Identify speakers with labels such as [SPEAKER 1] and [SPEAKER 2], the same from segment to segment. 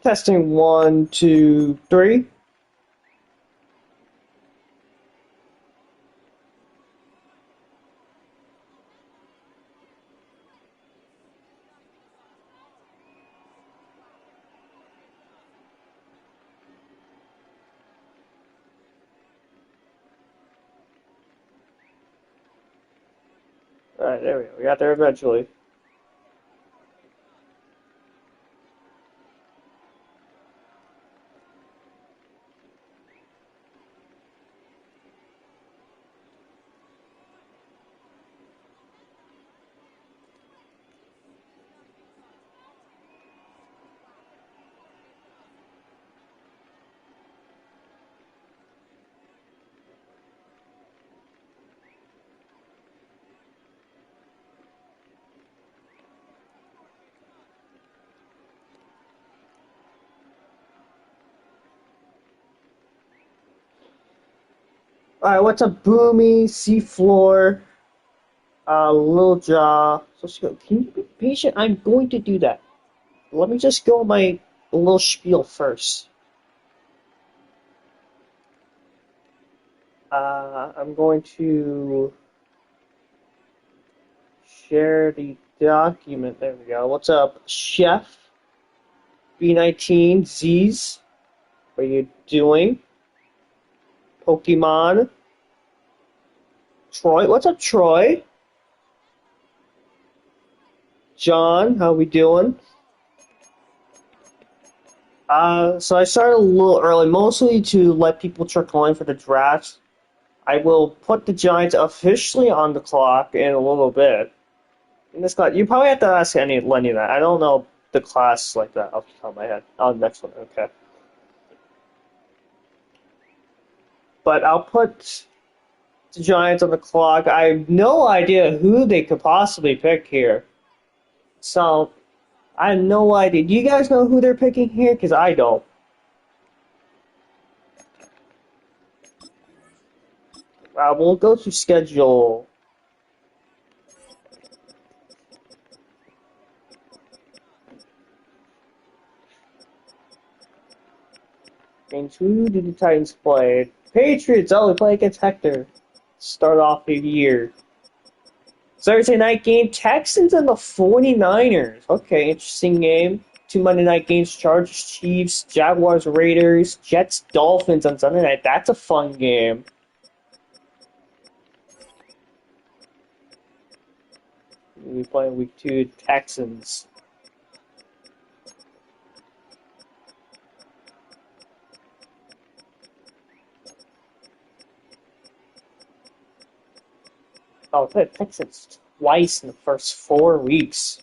[SPEAKER 1] Testing 1, 2, 3. Alright, there we go. We got there eventually. Alright, what's up, Boomy, Seafloor, Lil Jaw? So, can you be patient? I'm going to do that. Let me just go my little spiel first. I'm going to share the document. There we go. What's up, Chef? B19, Z's. What are you doing? Pokemon. Troy. What's up, Troy? John, how we doing? So I started a little early, mostly to let people trickle in for the draft. I will put the Giants officially on the clock in a little bit. In this class, you probably have to ask Lenny that. I don't know the class like that off the top of my head. Oh, next one, okay. But I'll put the Giants on the clock. I have no idea who they could possibly pick here. So, I have no idea. Do you guys know who they're picking here? Because I don't. We'll go to schedule. Games. Who do the Titans play? Patriots. Oh, they play against Hector. Start off the year. Thursday night game, Texans and the 49ers. Okay, interesting game. 2 Monday night games, Chargers, Chiefs, Jaguars, Raiders, Jets, Dolphins on Sunday night. That's a fun game. We play week 2, Texans. Oh, we played Texans twice in the first 4 weeks.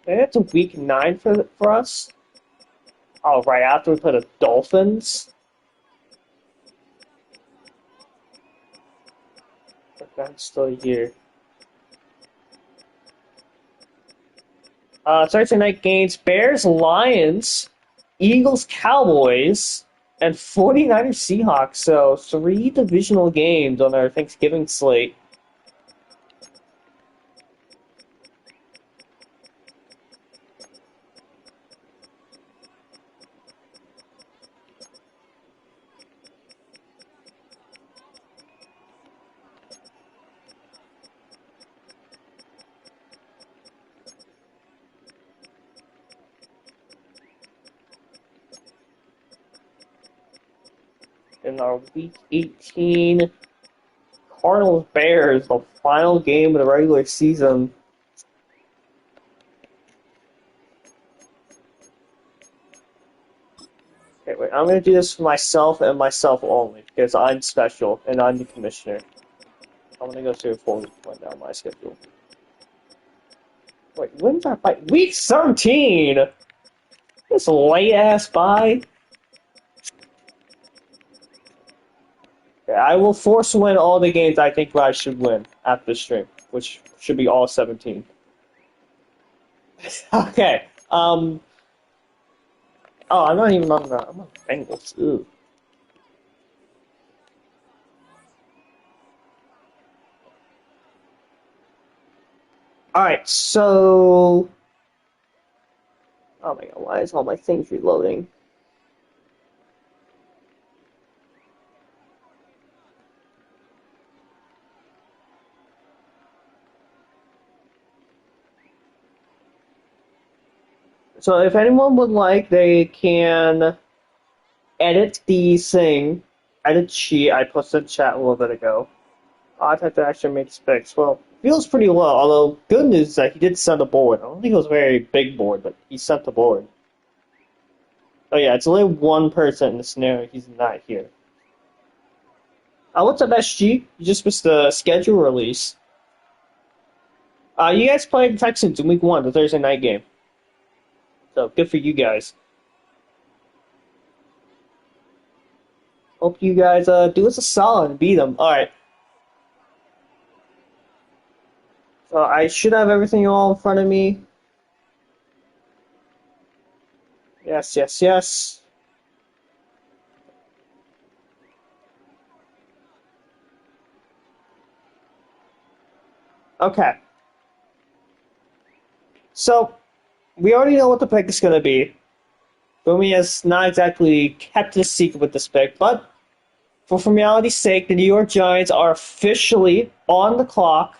[SPEAKER 1] And it's a week 9 for us. Oh, right after we play the Dolphins. But that's still here. Thursday night games, Bears, Lions, Eagles, Cowboys, and 49ers, Seahawks. So 3 divisional games on our Thanksgiving slate. In our Week 18 Cardinals Bears, the final game of the regular season. Okay, wait, I'm going to do this for myself and myself only, because I'm special and I'm the commissioner. I'm going to go through a full rundown my schedule. Wait, when's our fight? Week 17! This late ass bye. Okay, I will force win all the games I think I should win after the stream, which should be all 17. Okay. Oh, I'm not even on the. I'm on Bengals. Ooh. All right. So. Oh my god! Why is all my things reloading? So if anyone would like, they can edit the thing, edit sheet. I posted in chat a little bit ago. I'd have to actually make specs. Well, feels pretty low. Although good news is that he did send a board. I don't think it was a very big board, but he sent a board. Oh yeah, it's only 1% in the scenario. He's not here. What's up, SG? You just missed the schedule release. You guys played Texans in week 1, the Thursday night game. So good for you guys. Hope you guys do us a solid and beat them. All right. So I should have everything all in front of me. Yes, yes, yes. Okay. So we already know what the pick is going to be. Boomy has not exactly kept it a secret with this pick, but for formality's sake, the New York Giants are officially on the clock.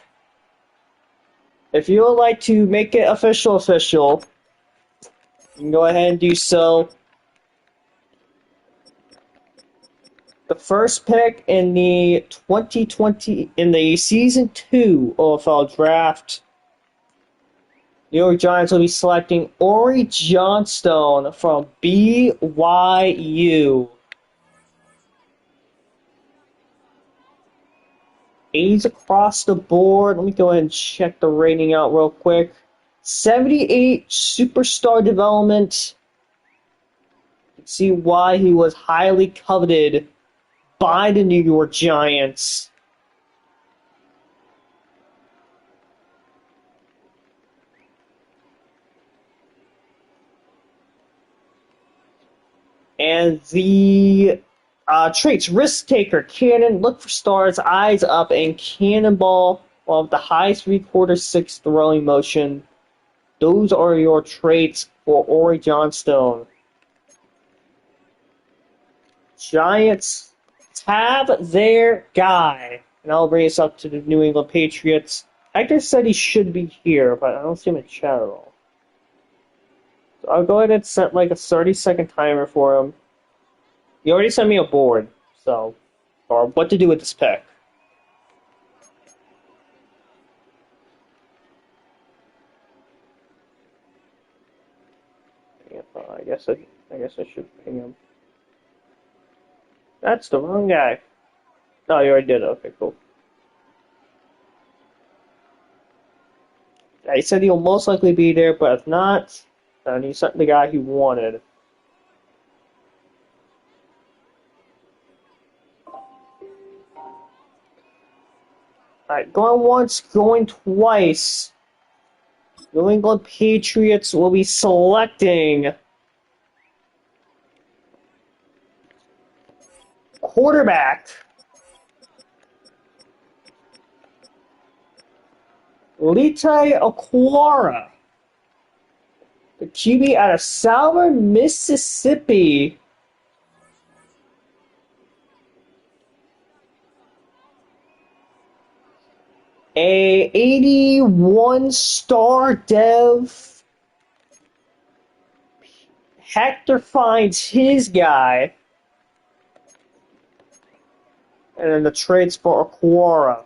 [SPEAKER 1] If you would like to make it official, you can go ahead and do so. The first pick in the 2020 in the season 2 OFL draft, New York Giants will be selecting Ori Johnstone from BYU. A's across the board. Let me go ahead and check the rating out real quick. 78 superstar development. You can see why he was highly coveted by the New York Giants. And the traits: risk taker, cannon, look for stars, eyes up, and cannonball. Well, the high 3/4 6 throwing motion. Those are your traits for Ori Johnstone. Giants have their guy. And I'll bring us up to the New England Patriots. Hector said he should be here, but I don't see him in chat at all. So I'll go ahead and set like a 30-second timer for him. He already sent me a board, so, or what to do with this pick. Yeah, I guess I should ping him. That's the wrong guy. No, you already did it. Okay, cool. Yeah, he said he'll most likely be there, but if not, then he sent the guy he wanted. Alright, going once, going twice. New England Patriots will be selecting quarterback Litai Aquara, the QB out of Salver, Mississippi. A 81 star dev. Hector finds his guy. And then the trades for Aquara.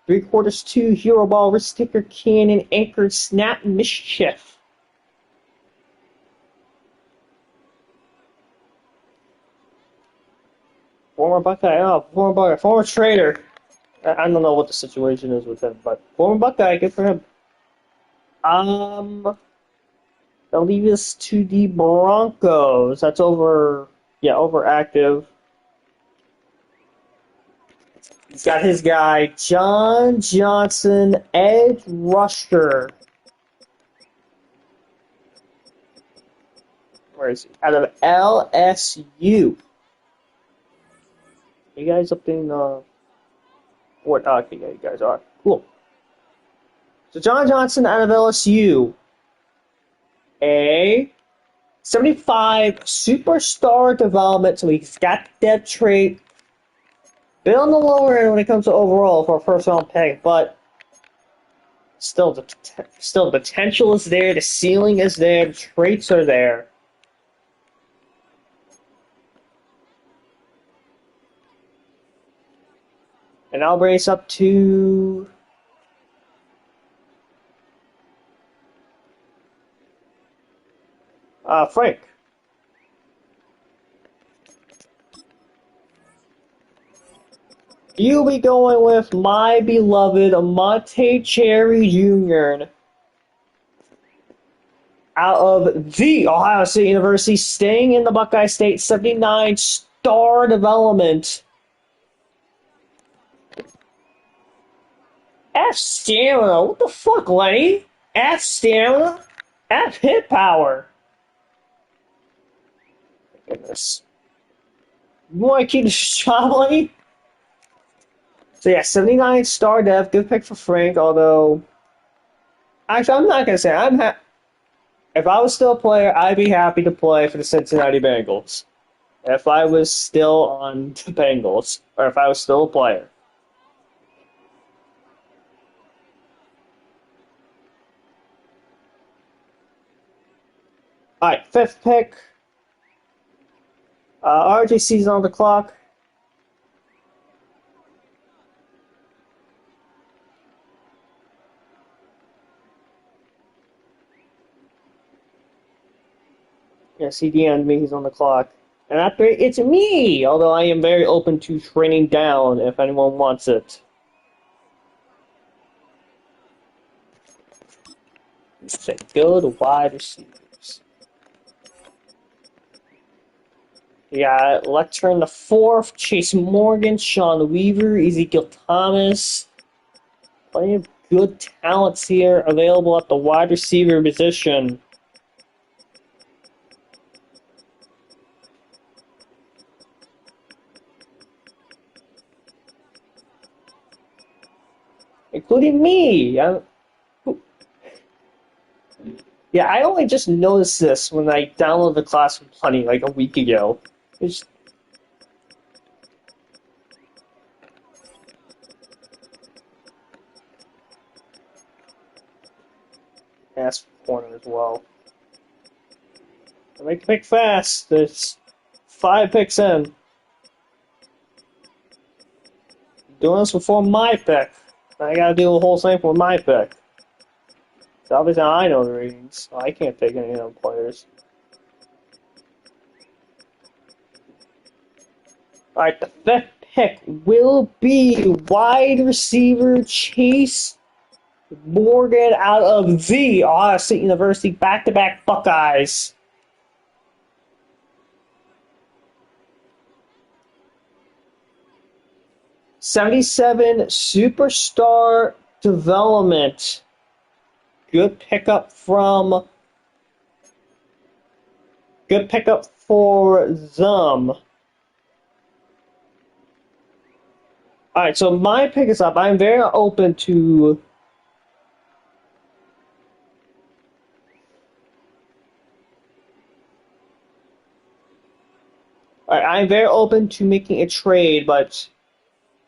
[SPEAKER 1] 3/4 2 hero ball, risk taker, cannon, anchor, snap, mischief. Former Buckeye, former trader. I don't know what the situation is with him, but former Buckeye, good for him. They'll leave us to the Broncos. That's over, yeah, overactive. He's got his guy, John Johnson, edge rusher. Where is he? Out of LSU. You guys up in what? Okay, yeah, you guys are cool. So John Johnson out of LSU, a 75 superstar development. So he's got that trait. Bit on the lower end when it comes to overall for a first round pick, but still, the potential is there. The ceiling is there. The traits are there. And I'll brace up to Frank. You'll be going with my beloved Monte Cherry Jr. out of the Ohio State University, staying in the Buckeye State, 79 star development. F stamina. What the fuck, Lenny? F stamina? F hit power. Goodness. You want to keep this job, Lenny? So yeah, 79 star dev. Good pick for Frank, although... Actually, I'm not going to say. If I was still a player, I'd be happy to play for the Cincinnati Bengals. If I was still on the Bengals. Or if I was still a player. Alright, fifth pick. RJC's on the clock. Yes, he DM'd me. He's on the clock. And after it's me, although I am very open to training down if anyone wants it. Say go to wide receivers. Yeah, Lecter in the fourth, Chase Morgan, Sean Weaver, Ezekiel Thomas. Plenty of good talents here available at the wide receiver position. Including me. Yeah, I only just noticed this when I downloaded the class from Plenty like a week ago. It's pass corner as well. I make the pick fast. There's 5 picks in. Doing this before my pick. I gotta do the whole thing for my pick. So obviously I know the ratings, so I can't take any of them players. Alright, the 5th pick will be wide receiver Chase Morgan out of the Ohio State University, back-to-back Buckeyes. '77 superstar development. Good pickup for them. Alright, so my pick is up. I'm very open to I'm very open to making a trade, but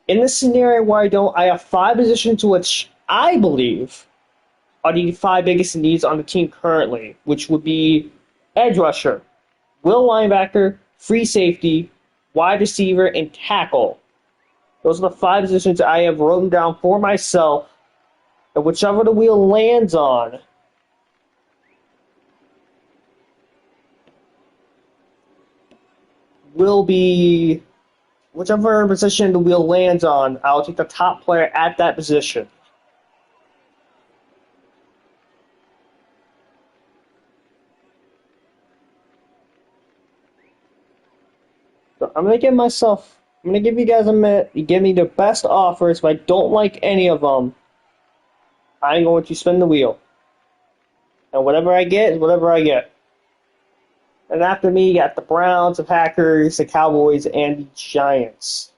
[SPEAKER 1] in this scenario where I have 5 positions which I believe are the 5 biggest needs on the team currently, which would be edge rusher, will linebacker, free safety, wide receiver, and tackle. Those are the 5 positions I have written down for myself, and whichever the wheel lands on, will be whichever position the wheel lands on, I'll take the top player at that position. So I'm going to give myself I'm gonna give you guys a minute. You give me the best offers. If I don't like any of them, I'm going to spin the wheel. And whatever I get is whatever I get. And after me, you got the Browns, the Packers, the Cowboys, and the Giants.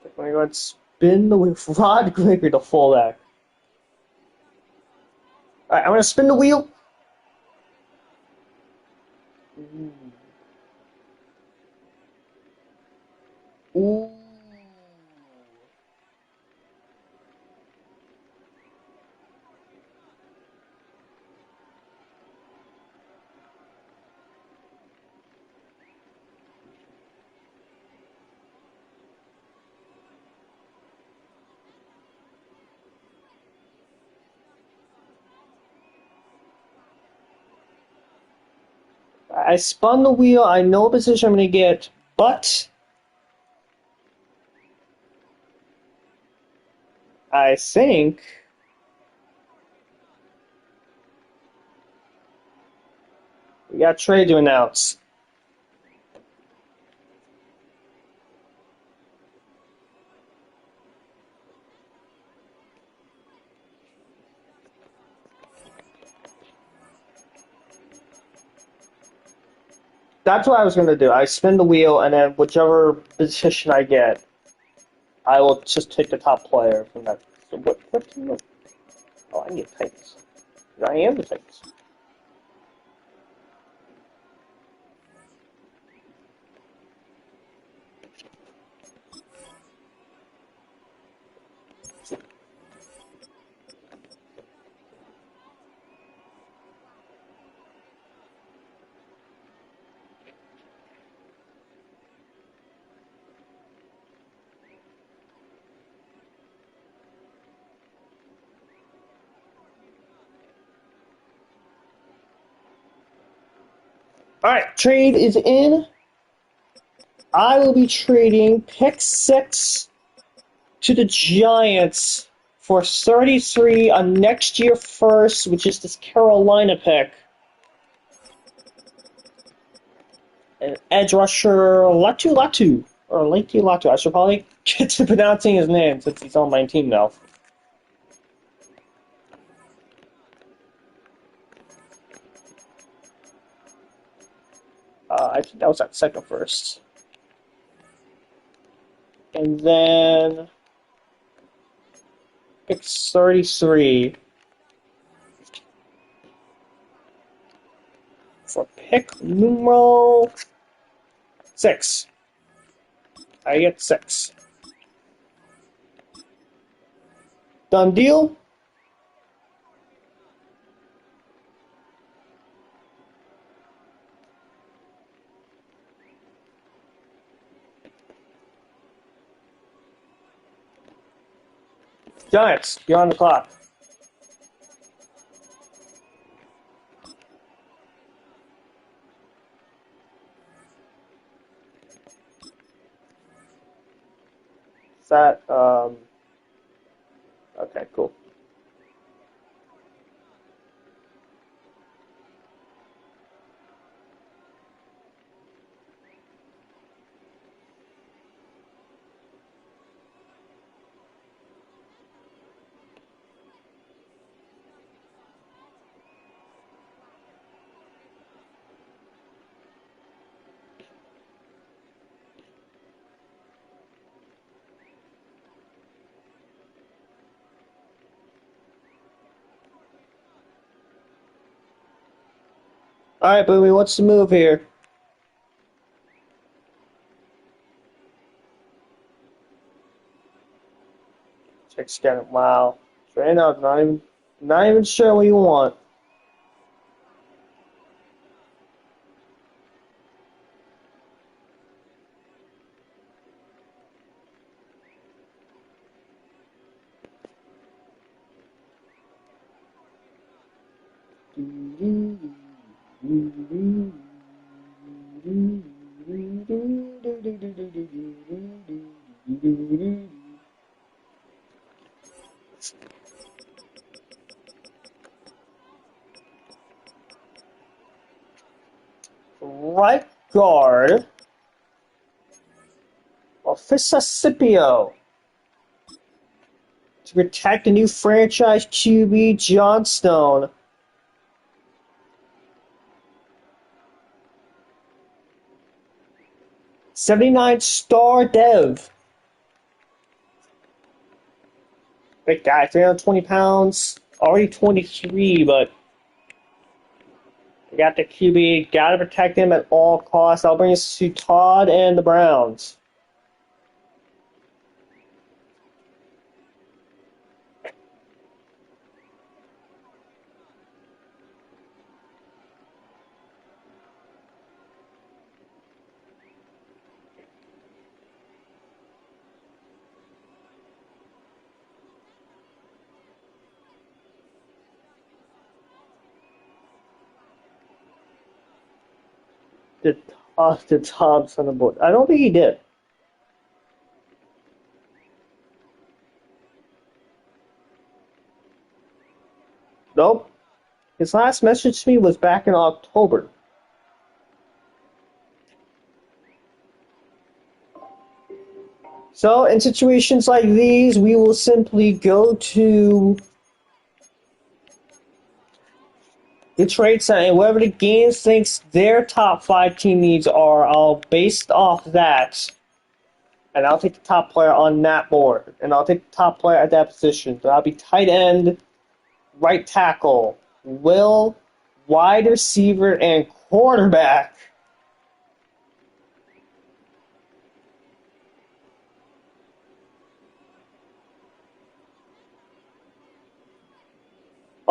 [SPEAKER 1] I'm gonna go ahead and spin the wheel. Rod Gregory, the fullback. Alright, I'm gonna spin the wheel. Ooh. I spun the wheel. I know the position I'm gonna get, but I think we got a trade to announce. That's what I was gonna do. I spin the wheel, and then whichever position I get, I will just take the top player from that. So what team? Oh, I need Titans. I am the Titans. All right, trade is in. I will be trading pick 6 to the Giants for 33 on next year first, which is this Carolina pick. And edge rusher Latu, or Latu Latu. I should probably get to pronouncing his name since he's on my team now. I think that was at second first. And then pick 33 for pick numero 6. I get 6. Done deal? Giants, you're on the clock. Is that, okay, cool. Alright, Boomy, what's the move here? Check scan. Wow. Straight up, not even sure what you want. Right guard, Officicipio, to protect the new franchise QB Johnstone. 79 star dev. Big guy, 320 pounds, already 23, but we got the QB, gotta protect him at all costs. I'll bring us to Todd and the Browns. Did Tom's on the board? I don't think he did. Nope. His last message to me was back in October. So, in situations like these, we will simply go to the trade center, and whatever the game thinks their top 5 team needs are, I'll based off that. And I'll take the top player on that board. And I'll take the top player at that position. So I'll be tight end, right tackle, will, wide receiver, and quarterback.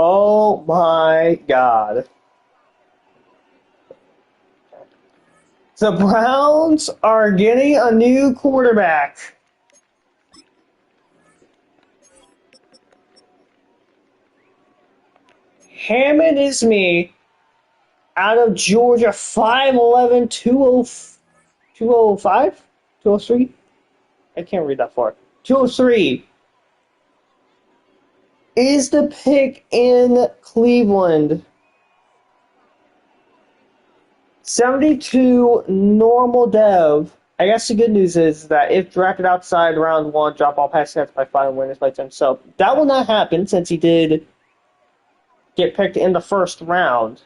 [SPEAKER 1] Oh my god. The Browns are getting a new quarterback. Hammond is me out of Georgia, 5'11", 205? 203? I can't read that far. 203 is the pick in Cleveland. 72 normal dev. I guess the good news is that if drafted outside round 1, drop all pass stats by 5 winners by 10. So that will not happen since he did get picked in the first round.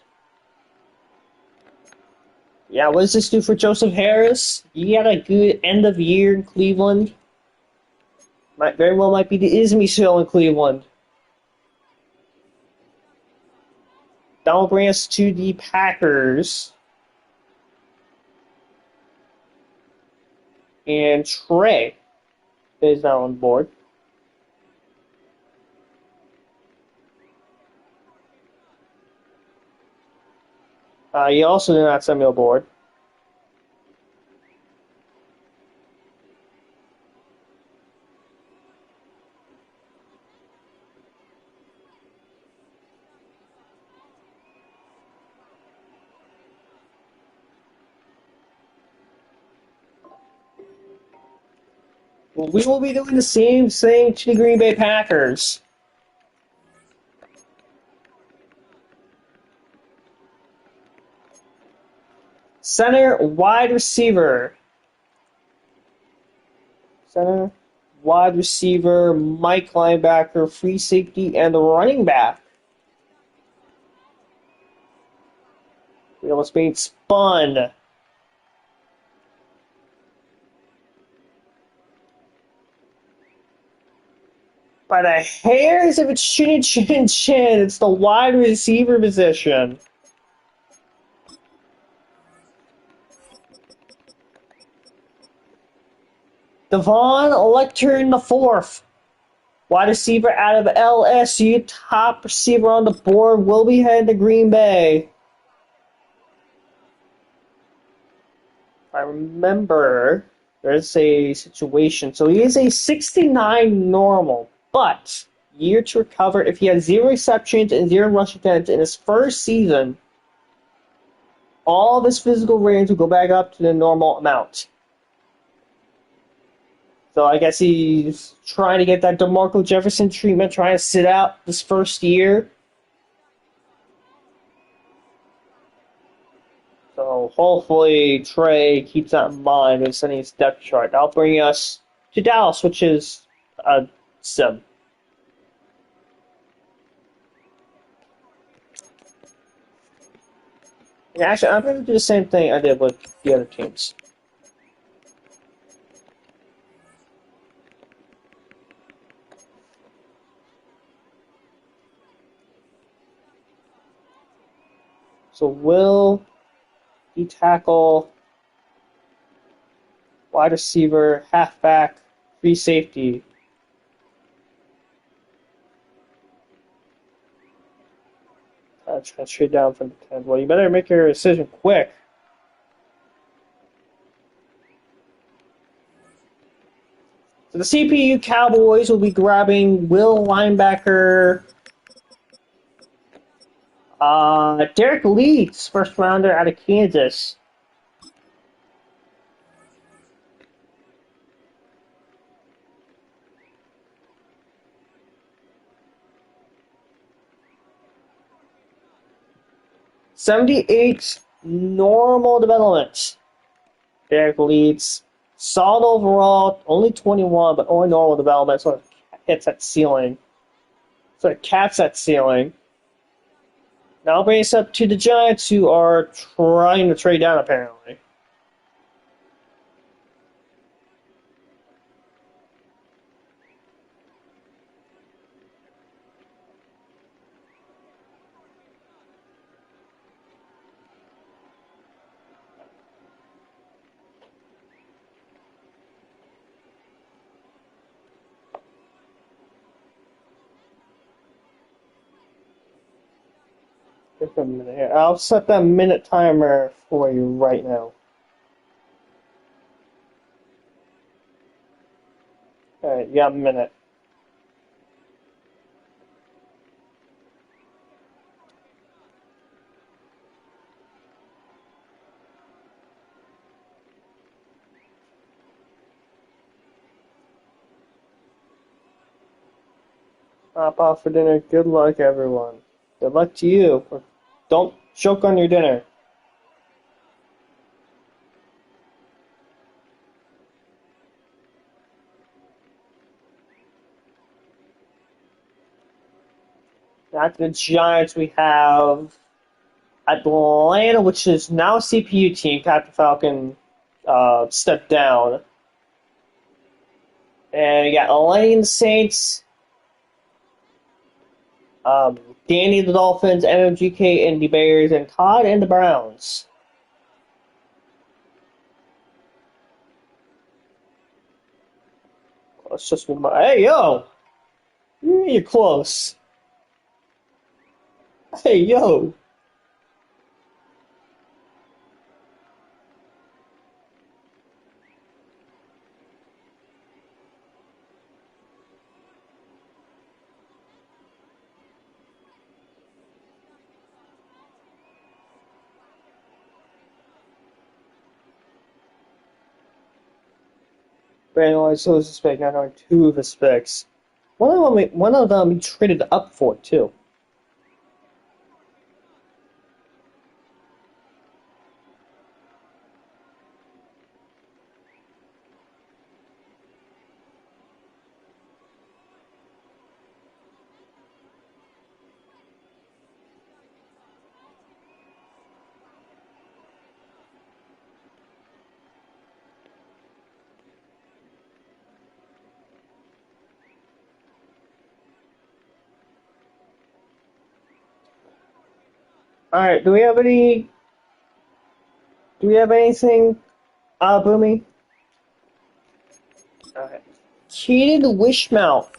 [SPEAKER 1] Yeah, what does this do for Joseph Harris? He had a good end of year in Cleveland. Very well might be the Ismy show in Cleveland. Donald Grants to the Packers. And Trey is now on board. He also did not send me aboard. We will be doing the same thing to the Green Bay Packers. Center, wide receiver. Center, wide receiver, Mike linebacker, free safety, and the running back. We almost being spun. By the hairs of its chin, it's the wide receiver position. Devon Lecter the fourth. Wide receiver out of LSU. Top receiver on the board. Will be heading to Green Bay. I remember there's a situation. So he is a 69 normal, but year to recover. If he has 0 receptions and 0 rush attempts in his first season, all of his physical ratings will go back up to the normal amount. So I guess he's trying to get that DeMarco Jefferson treatment, trying to sit out this first year. So hopefully Trey keeps that in mind when sending his depth chart. That'll bring us to Dallas, which is a sim. And actually, I'm going to do the same thing I did with the other teams. So will he tackle wide receiver, halfback, free safety? Try to trade down from the 10. Well, you better make your decision quick. So the CPU Cowboys will be grabbing Will linebacker Derek Leeds, first rounder out of Kansas. '78 normal development. Derek Leeds, solid overall, only 21, but only normal development, sort of hits that ceiling. Sort of caps that ceiling. Now bring us up to the Giants, who are trying to trade down, apparently. Just a minute here. I'll set that minute timer for you right now. Alright, you got a minute. Hop off for dinner. Good luck, everyone. Good luck to you. Don't choke on your dinner. After the Giants, we have Atlanta, which is now a CPU team. Captain Falcon stepped down. And we got Lenny and the Saints, Danny the Dolphins, MMGK and the Bears, and Todd and the Browns. Let's just move on. Hey, yo! You're close. Hey, yo! Brandon only so his spec, not only 2 of his specs. One of them he traded up for, too. Alright, do we have anything, Boomy? Cheated Wishmount.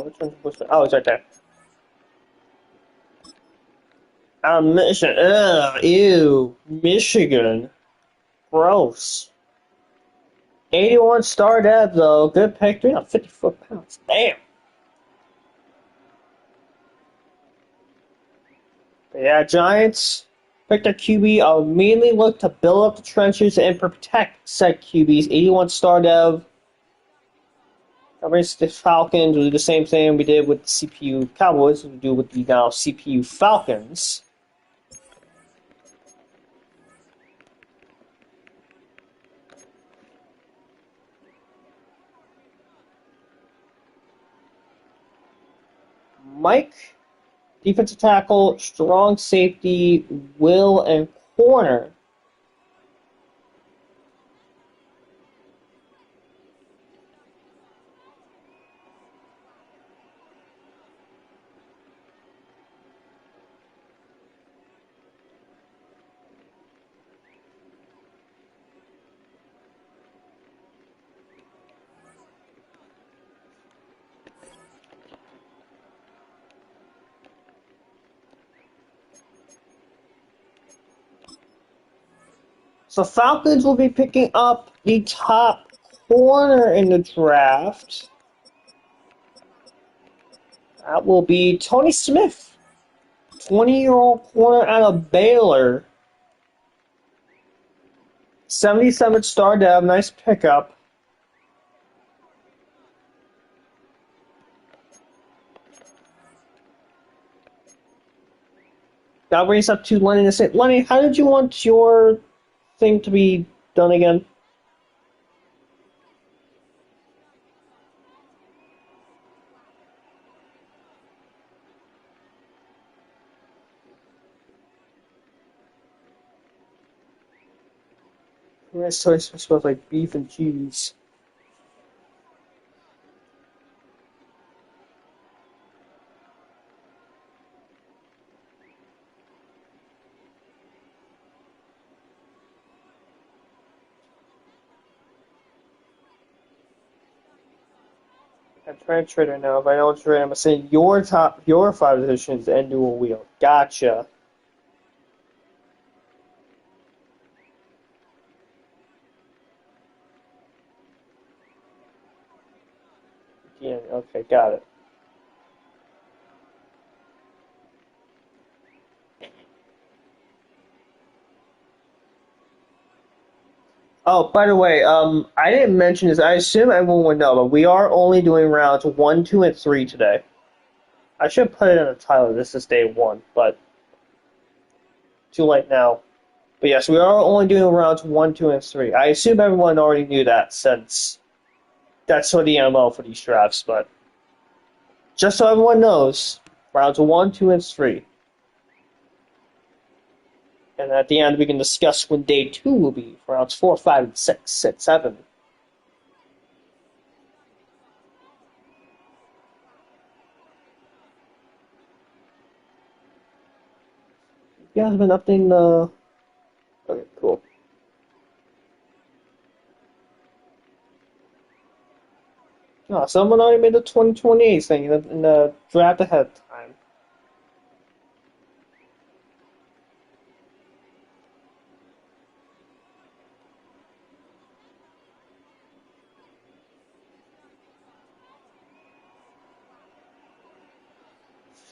[SPEAKER 1] Which one's Wishmount? Oh, it's right there. Michigan. Ugh, ew. Michigan. Gross. 81 star dev though. Good pick. 354 pounds. Damn. But yeah, Giants picked their QB. I'll immediately look to build up the trenches and protect said QBs. 81 star dev. The Falcons will do the same thing we did with the CPU Cowboys. We'll do with the now CPU Falcons. Mike, defensive tackle, strong safety, Will, and corner. So Falcons will be picking up the top corner in the draft. That will be Tony Smith, 20-year-old corner out of Baylor. 77 star dev, nice pickup. That brings up to Lenny to say, Lenny, how did you want your thing to be done again? Nice choice. It smells like beef and cheese. I'm trying to trade right now. If I don't trade, I'm gonna say your 5 positions and do a wheel. Gotcha. Yeah, okay, got it. Oh, by the way, I didn't mention this. I assume everyone would know, but we are only doing rounds 1, 2, and 3 today. I should put it in the title. This is day 1, but too late now. But yes, we are only doing rounds 1, 2, and 3. I assume everyone already knew that since that's sort of the MO for these drafts, but just so everyone knows, rounds 1, 2, and 3. And at the end, we can discuss when day 2 will be for rounds 4, 5, and 6, and 7. You guys have been updating the. Okay, cool. Oh, someone already made the 2028 thing in the draft ahead of time.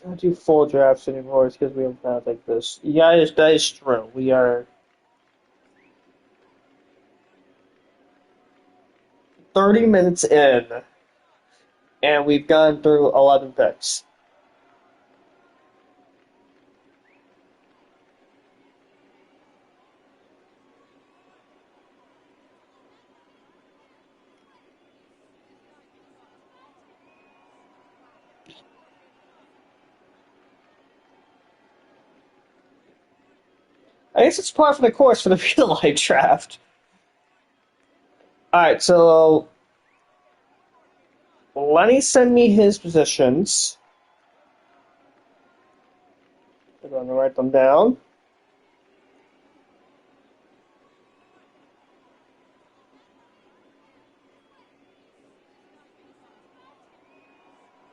[SPEAKER 1] I don't do full drafts anymore. It's because we have not like this. Yeah, that is true. We are 30 minutes in, and we've gone through 11 picks. I guess it's par for the course for the real life draft. Alright, so Lenny send me his positions. I'm going to write them down.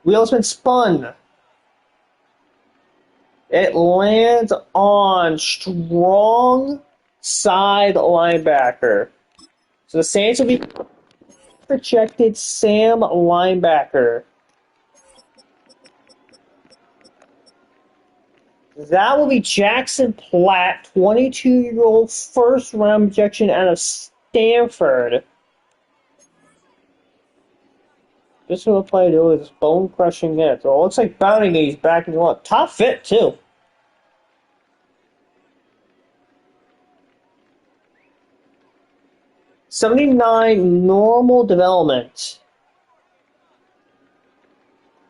[SPEAKER 1] Wheel's been spun. It lands on strong side linebacker. So the Saints will be projected Sam linebacker. That will be Jackson Platt, 22-year-old first-round projection out of Stanford. This will play to his bone-crushing hit. So it looks like Bounty he's back in the line. Top fit, too. '79 normal development.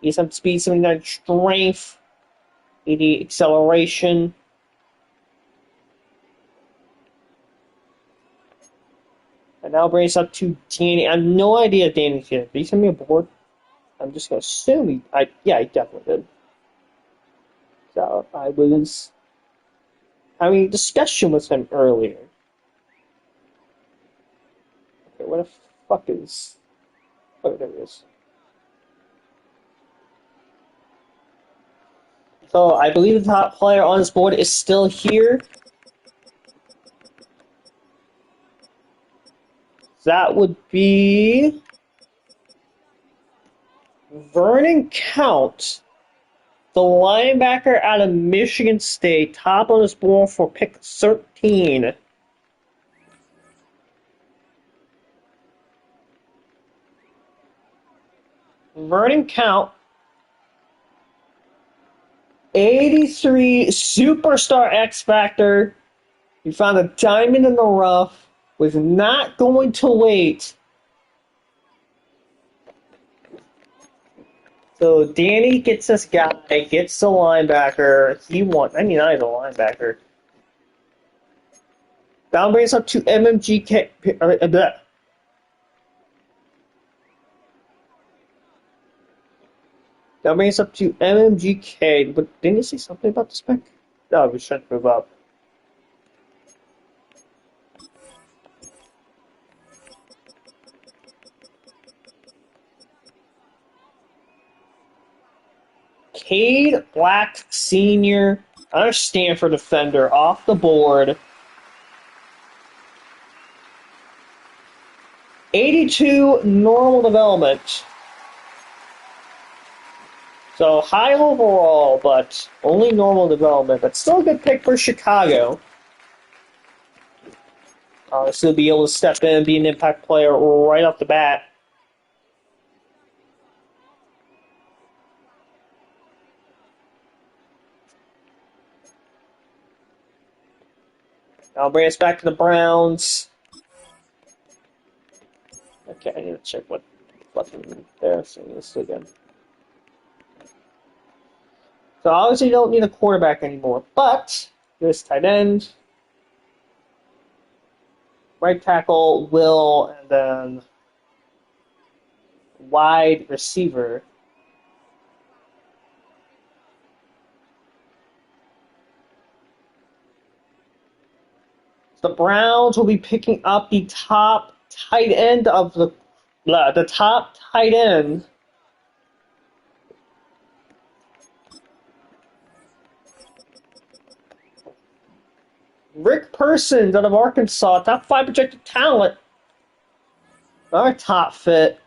[SPEAKER 1] He's up speed, 79 strength, 80 acceleration. And now brings up to Danny. I have no idea if Danny's here. Did he send me a board? I'm just gonna assume he he definitely did. So I was having a discussion with him earlier. Okay, where the fuck is oh there he is. So I believe the top player on this board is still here. That would be Vernon Count, the linebacker out of Michigan State, top on this board for pick 13. Vernon Count, 83 superstar X Factor. He found a diamond in the rough, was not going to wait. So Danny gets this guy, gets the linebacker. He wants, I mean, I the linebacker. Down brings up to MMGK. That brings up to MMGK. But didn't you say something about the spec? No, we should move up. Cade Black Sr., another Stanford defender, off the board. 82 normal development. So high overall, but only normal development. But still a good pick for Chicago. Still be able to step in and be an impact player right off the bat. I'll bring us back to the Browns. Okay, I need to check what fucking they're saying this again. So obviously you don't need a quarterback anymore, but this tight end, right tackle, Will, and then wide receiver. The Browns will be picking up the top tight end of the top tight end. Rick Persons out of Arkansas, top 5 projected talent. Our top fit.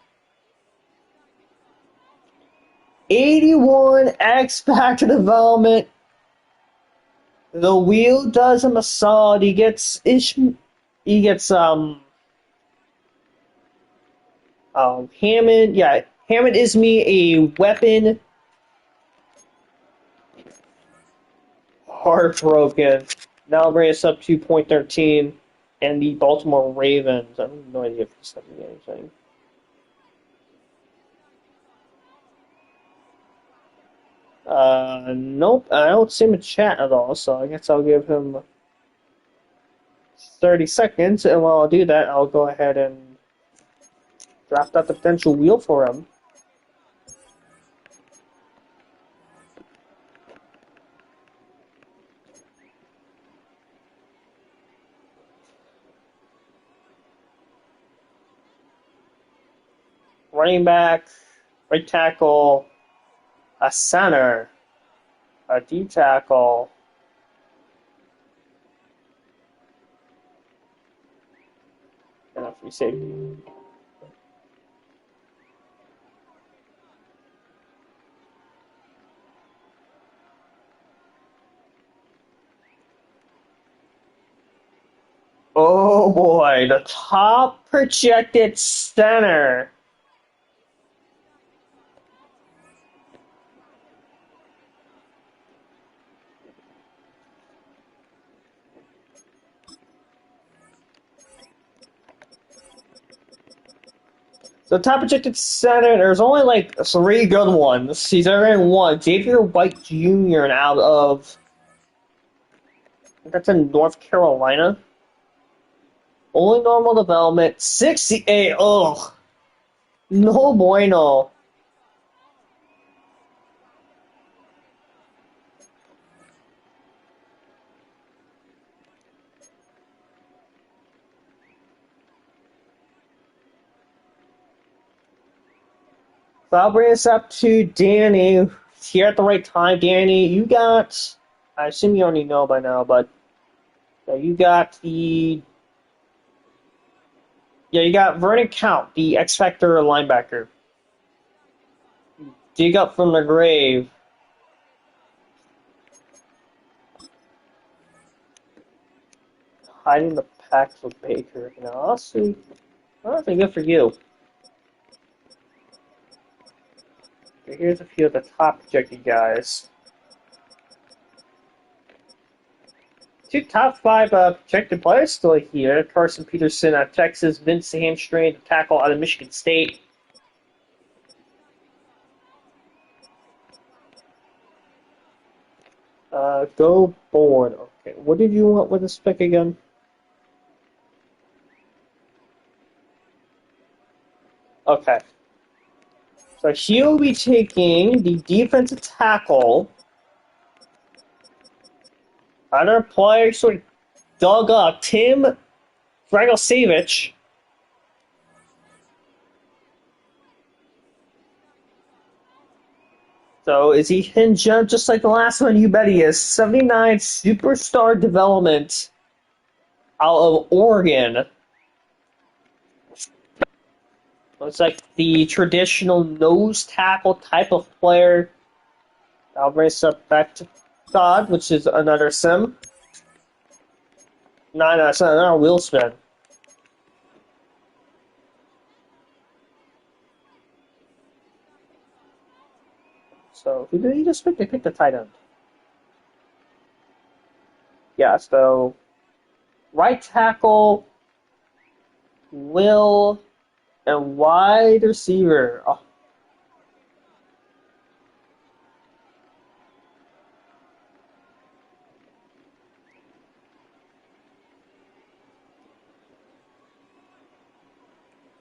[SPEAKER 1] 81 X Factor development. The wheel does him a solid. He gets Hammond, Hammond is me a weapon. Heartbroken. Now bring us up to point 13 and the Baltimore Ravens. I have no idea if this does anything. Nope, I don't see him in chat at all, so I guess I'll give him 30 seconds, and while I do that, I'll go ahead and draft out the potential wheel for him. Running back, right tackle, a center, a D tackle, and a free safety. Oh boy, the top projected center. The top projected center, there's only like three good ones. He's already in one. Xavier White Jr. out of, that's in North Carolina. Only normal development. 68. Ugh. No bueno. So I'll bring this up to Danny. Here at the right time, Danny. You got, I assume you already know by now, but you got you got Vernon Count, the X Factor linebacker. Dig up from the grave. Hiding the packs with Baker. Now, honestly, honestly, good for you. Okay, here's a few of the top projected guys. Two top five projected players still here. Carson Peterson out of Texas, Vince Hamstring, the tackle out of Michigan State. Go Born. Okay, what did you want with this pick again? Okay. So he'll be taking the defensive tackle. Another player sort of dug up, Tim Dragosevich. So is he hinged up just like the last one? You bet he is. 79 superstar development out of Oregon. Looks like the traditional nose tackle type of player. I'll race up back to Todd, which is another sim. No, it's not another wheel spin. So who did he just pick? They picked the tight end. Yeah, so right tackle, Will, and wide receiver. Oh.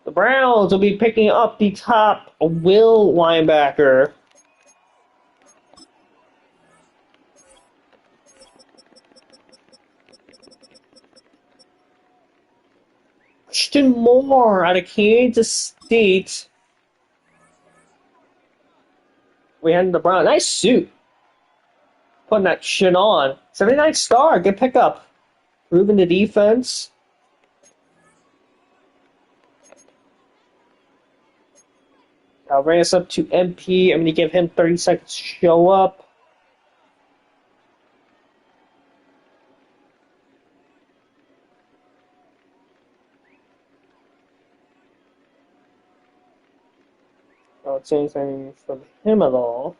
[SPEAKER 1] The Browns will be picking up the top Will linebacker. Christian Moore out of Kansas State. We had the Browns. Nice suit. Putting that shit on. 79 star. Good pickup. Proving the defense. I'll bring us up to MP. I'm going to give him 30 seconds to show up. Don't see anything from him at all.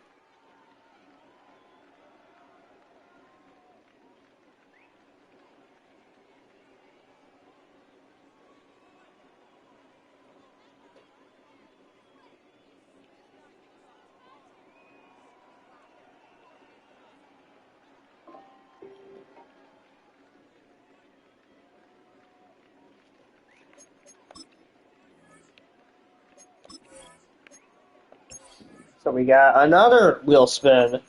[SPEAKER 1] So we got another wheel spin.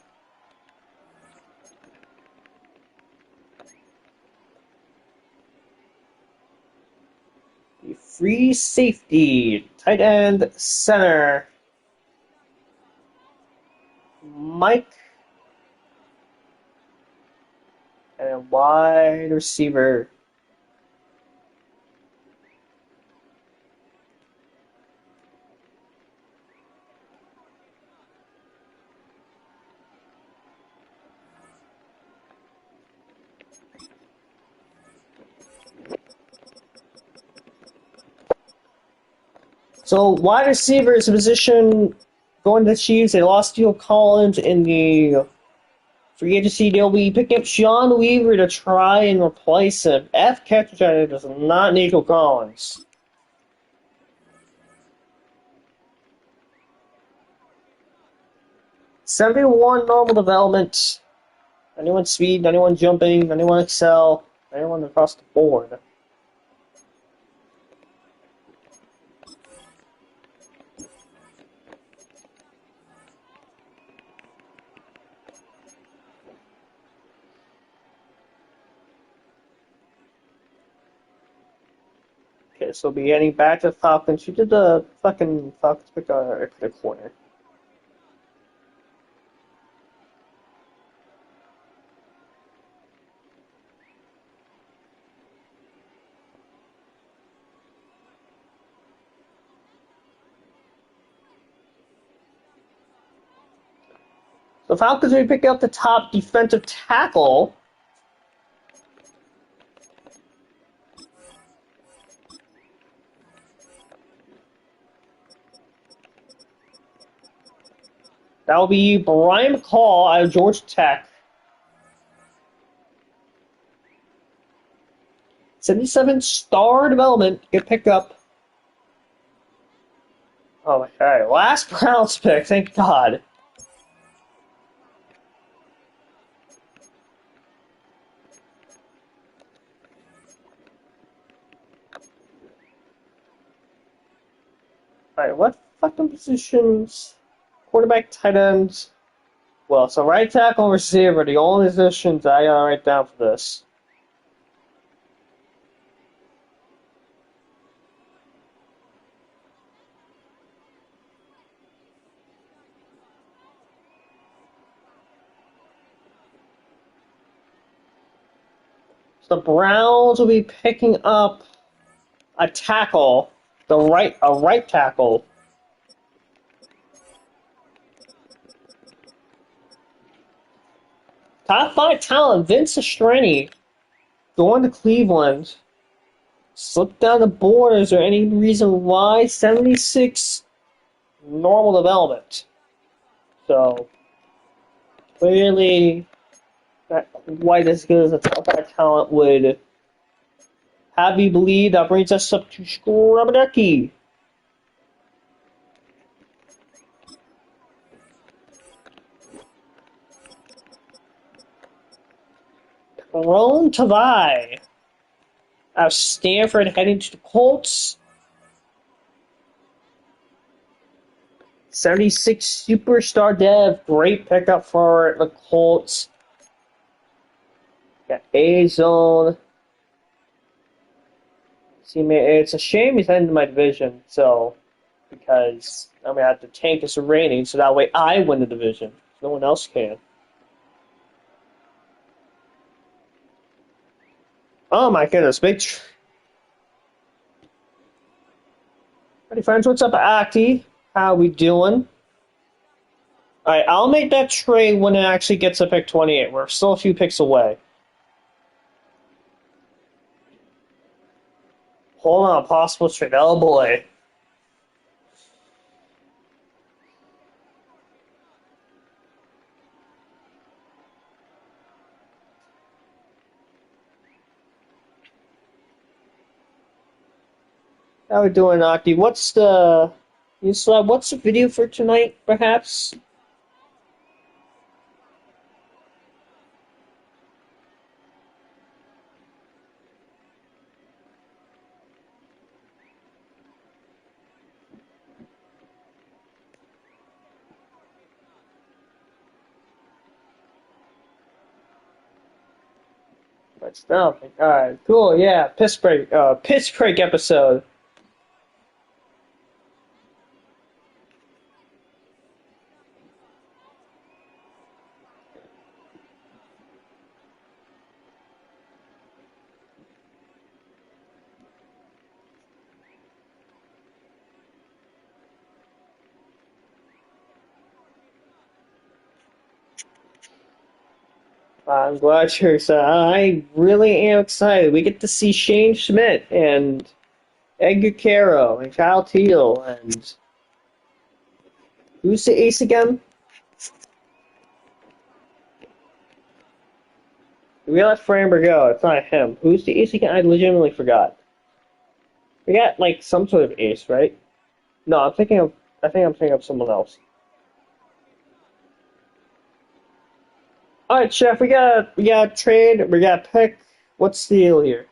[SPEAKER 1] The free safety, tight end, center. Mike, and a wide receiver. So wide receiver is a position going to the Chiefs. They lost Theo Collins in the free agency. They'll be picking up Sean Weaver to try and replace him. F. Ketchum does not need Theo Collins. 71 normal development. 91 speed, 91 jumping, 91 excel, 91 across the board. Okay, so we'll be heading back to the Falcons. Who did the fucking Falcons pick a corner? The Falcons will be picking up the top defensive tackle. That will be Brian McCall out of Georgia Tech. 77 star development. Good pickup. Oh my god. Last Browns pick, thank God. Alright, what fucking positions? Quarterback, tight ends. Well, so right tackle and receiver, the only positions I gotta write down for this. So the Browns will be picking up a tackle, a right tackle. Top 5 talent, Vince Estreni, going to Cleveland. Slip down the board. Is there any reason why? 76 normal development. So, clearly, not quite as good as a top 5 talent would have you believe. That brings us up to Scrubadecki. Ron Tavai out of Stanford heading to the Colts. 76 superstar dev. Great pickup for the Colts. Got A-Zone. See, it's a shame he's heading to my division, so, because I'm going to have to tank his rating, so that way I win the division. No one else can. Oh my goodness, Ready, friends? What's up, Aki? How we doing? Alright, I'll make that trade when it actually gets to pick 28. We're still a few picks away. Hold on, possible trade. Oh boy. How we doing, Aki? What's the video for tonight, perhaps? What's nothing. Alright, cool, yeah. Pittsburgh episode. I'm glad you're excited. I really am excited. We get to see Shane Schmidt and Edgar Caro and Kyle Teal and who's the ace again? We let Framber go. It's not him. Who's the ace again? I legitimately forgot. We got like some sort of ace, right? No, I'm thinking of. I think I'm thinking of someone else. All right, Chef. We got trade. We got pick. What's the deal here?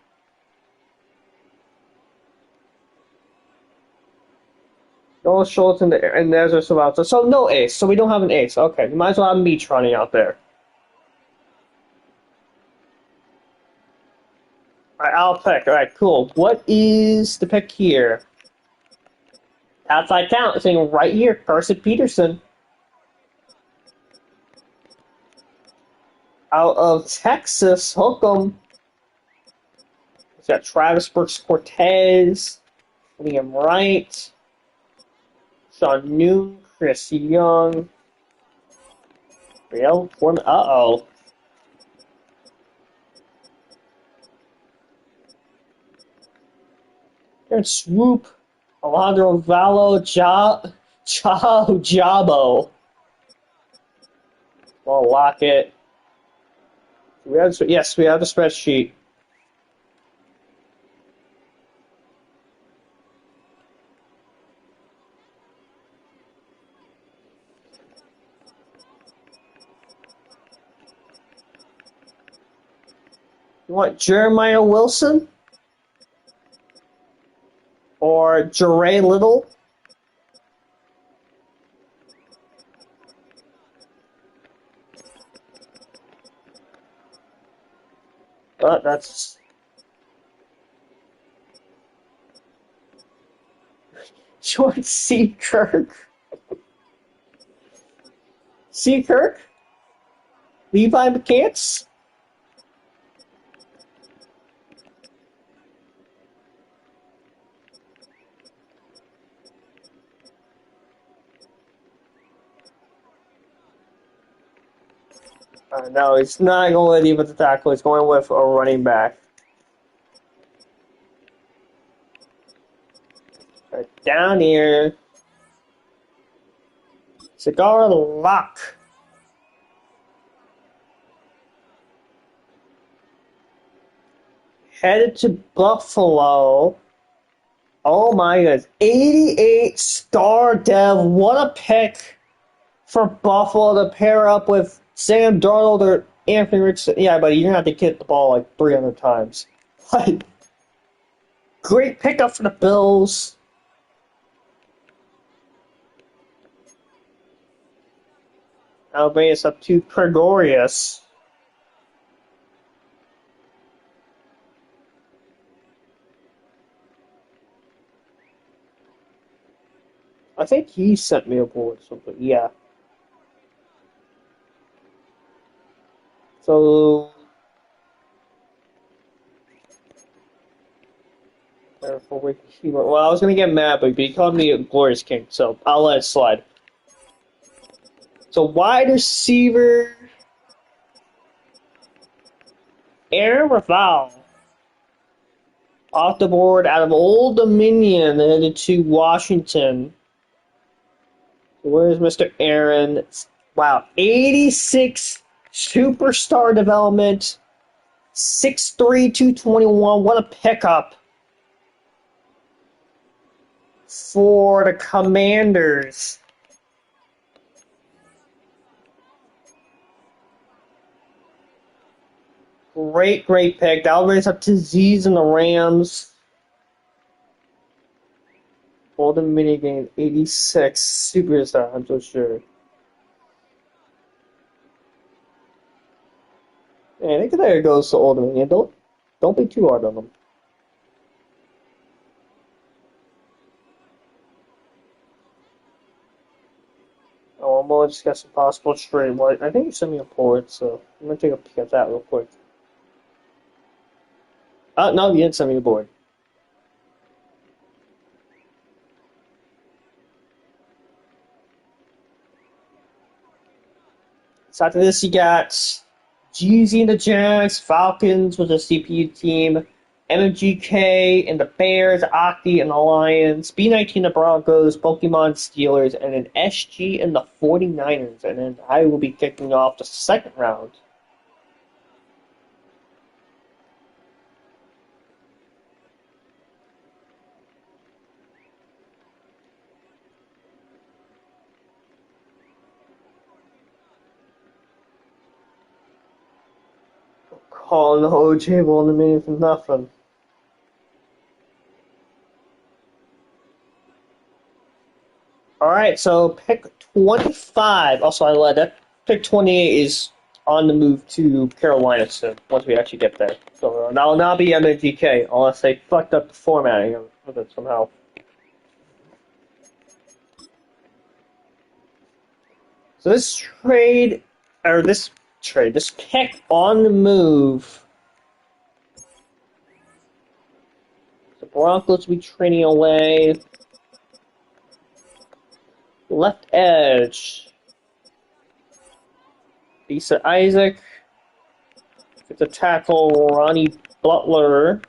[SPEAKER 1] Noah Schultz and there's our Salvato. So no ace. So we don't have an ace. Okay, we might as well have Meach running out there. All right, I'll pick. All right, cool. What is the pick here? Outside count. It's saying right here, Carson Peterson out of Texas. Hook 'em. It's got Travis Brooks Cortez, Liam Wright, Sean Noon, Chris Young, Real Foreman. Uh-oh. Aaron Swoop, Alejandro Vallo, Jabo. Well, lock it. Yes, we have the spreadsheet. You want Jeremiah Wilson or Jeray Little? That's George C. Kirk. C. Kirk? Levi McCants? No, he's not going with even the tackle. He's going with a running back. Right down here. Cigar lock. Headed to Buffalo. Oh my goodness. 88 star dev. What a pick for Buffalo to pair up with Sam Darnold or Anthony Richardson. Yeah, but you're going to have to get the ball like 300 times. Like, great pickup for the Bills. That'll bring us up to Gregorius. I think he sent me a board or something. Yeah. So, well, I was gonna get mad, but he called me a glorious king, so I'll let it slide. So wide receiver, Aaron Raval, off the board out of Old Dominion, headed to Washington. Where's Mr. Aaron? Wow, 86 superstar development, 6'3", 221. What a pickup for the Commanders. Great, great pick. That'll raise up to Z's and the Rams. Golden minigame 86 superstar. I'm so sure. And I think there goes to Old Dominion. Don't be too hard on them. Oh, I'm gonna just got some possible trade. Well, I think you sent me a port, so I'm gonna take a peek at that real quick. No, you didn't send me a board. So after this, you got GZ and the Jags, Falcons with the CPU team, MMGK and the Bears, Octi and the Lions, B19 the Broncos, Pokemon Steelers, and an SG and the 49ers. And then I will be kicking off the second round. Calling the OJ will in a minute for nothing. Alright, so pick 25. Also, I lied. That pick 28 is on the move to Carolina soon, once we actually get there. So that will not be MMGK, unless they fucked up the formatting of it somehow. So this pick on the move. The Broncos will be trading away. Left edge. Lisa Isaac. It's a tackle, Ronnie Butler.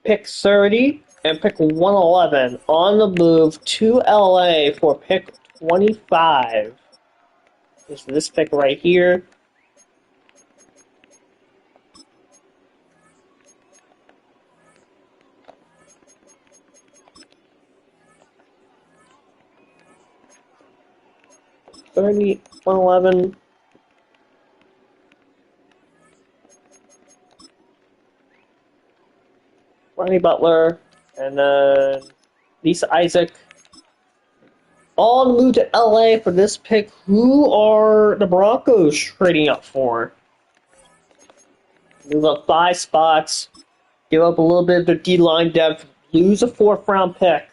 [SPEAKER 1] Pick 30 and pick 111 on the move to LA for pick 25. This pick right here. $30, $111. Ronnie Butler, and then Lisa Isaac. All the move to LA for this pick. Who are the Broncos trading up for? Move up 5 spots. Give up a little bit of the D-line depth. Lose a 4th round pick.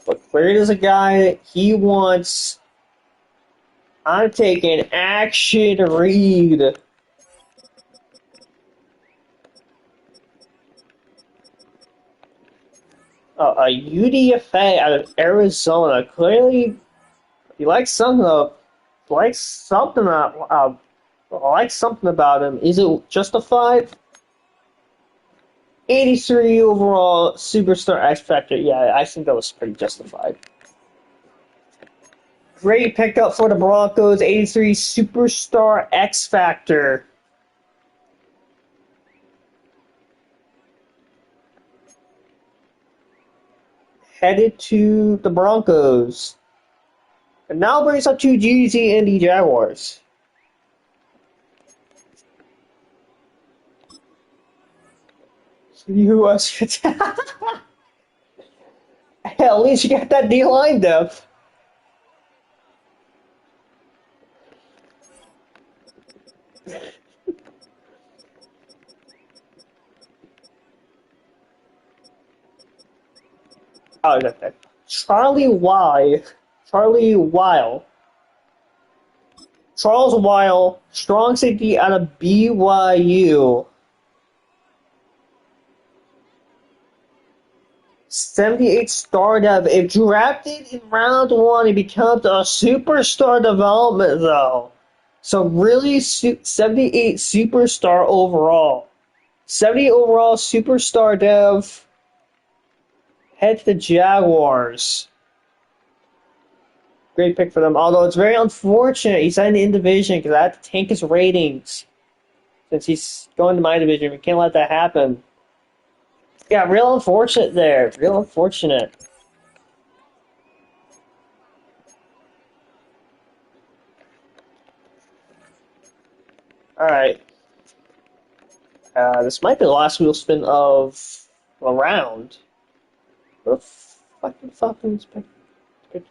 [SPEAKER 1] But where is a guy he wants? I'm taking Action Reed. A UDFA out of Arizona. Clearly, he likes something about him. Is it justified? 83 overall superstar X Factor. Yeah, I think that was pretty justified. Great pickup for the Broncos. 83 superstar X Factor. Headed to the Broncos. And now brings up to GZ and the Jaguars. US. At least you got that D-line depth. Oh, okay. Charlie Weil. Charles Weil, strong safety out of BYU. 78 star dev. If drafted in round 1, he becomes a superstar development, though. So really, 78 superstar overall. 70 overall superstar dev. Head to the Jaguars. Great pick for them. Although it's very unfortunate he's in the division because I have to tank his ratings. Since he's going to my division, we can't let that happen. Yeah, real unfortunate there. Real unfortunate. Alright. This might be the last wheel spin of a round. The fucking Falcons pick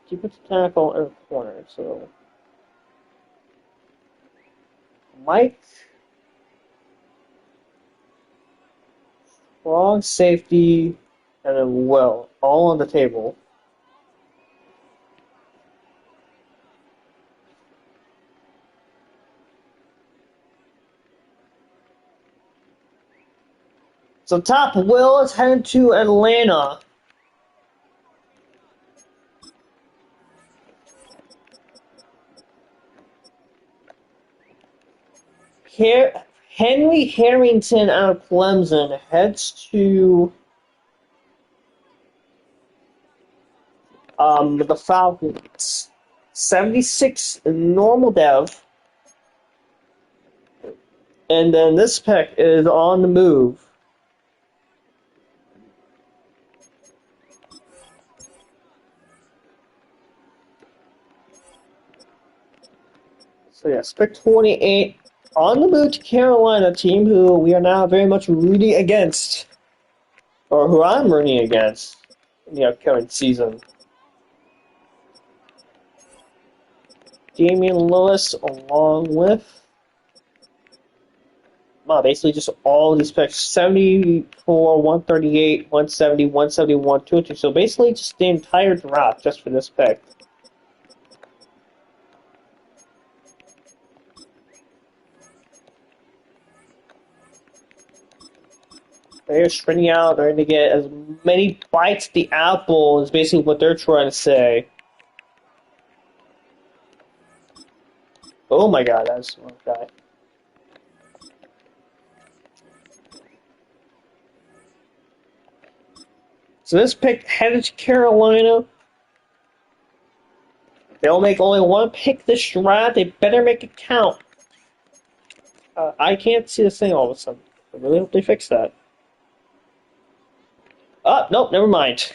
[SPEAKER 1] defensive tackle in the corner. So Mike, strong safety, and then Will, all on the table. So top Will is headed to Atlanta. Henry Harrington out of Clemson heads to the Falcons. 76 normal dev. And then this pick is on the move. So yes, pick 28 on the move to Carolina, team who we are now very much rooting against. Or who I'm rooting against in the upcoming season. Damian Lewis along with basically just all these picks 74, 138, 170, 171, 202. So basically just the entire draft just for this pick. They're spreading out, they're going to get as many bites at the apple is basically what they're trying to say. Oh my god, that's one guy. So this pick headed to Carolina. They'll make only one pick this draft. They better make it count. I can't see this thing all of a sudden. I really hope they fix that. Oh, nope, never mind.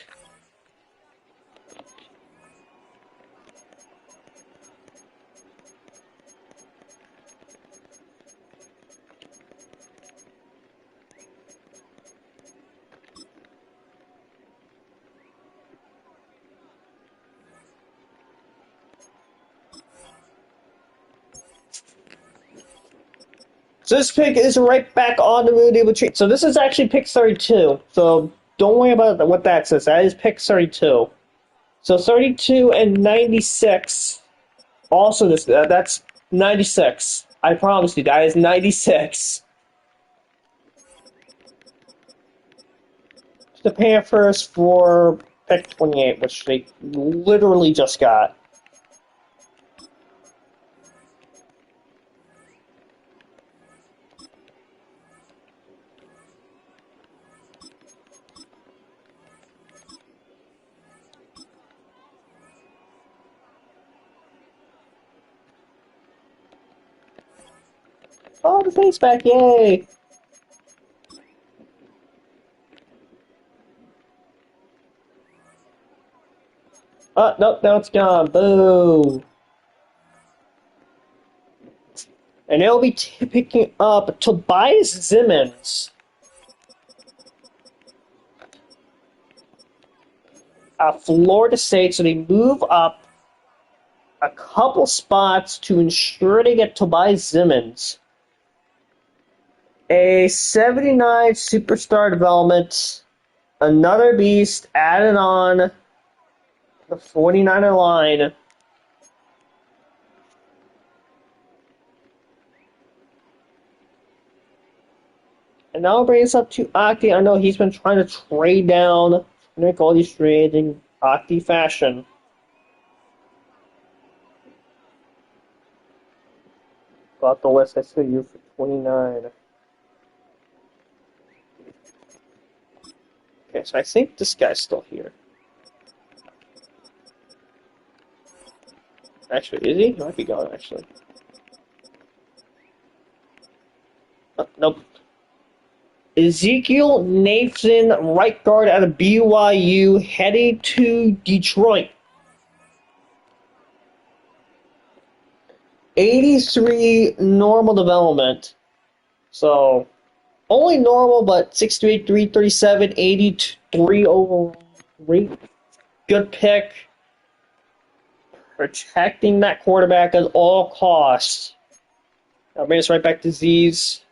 [SPEAKER 1] So this pick is right back on the Rudy retreat. So this is actually pick 32. So don't worry about what that says. That is pick 32. So 32 and 96. Also, that's 96. I promise you, that is 96. The Panthers for pick 28, which they literally just got. Oh, the face back, yay! Oh, nope, now it's gone. Boo! And they'll be picking up Tobias Simmons. Florida State, so they move up a couple spots to ensure they get Tobias Simmons. A 79 superstar development, another beast added on the 49er line. And now it brings us up to Octi. I know he's been trying to trade down, make all these trades in Octi fashion. Got the list I see you for 29. Okay, so I think this guy's still here. Actually, is he? He might be gone, actually. Nope. Ezekiel Nathan, right guard out of BYU, heading to Detroit. 83 normal development. So, only normal, but 6'8", 337, 83 overall rate. Good pick. Protecting that quarterback at all costs. That brings us right back to Z's.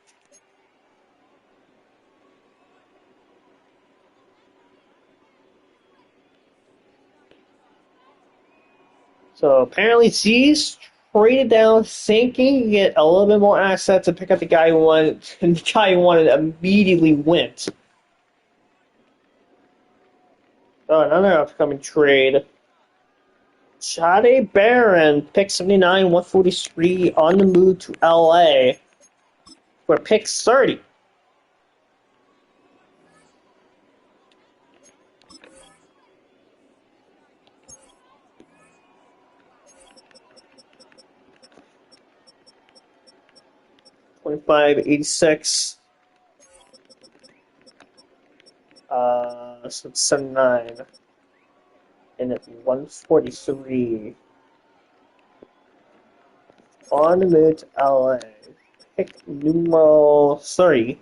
[SPEAKER 1] So apparently Z's traded down, thinking you get a little bit more assets to pick up the guy who wanted, and the guy who wanted immediately went. Oh, another upcoming trade. Jade Barron, pick 79, 143, on the move to LA. for pick 30. $25.86. So it's 79. And at 143. On the move to LA. Pick numero 30.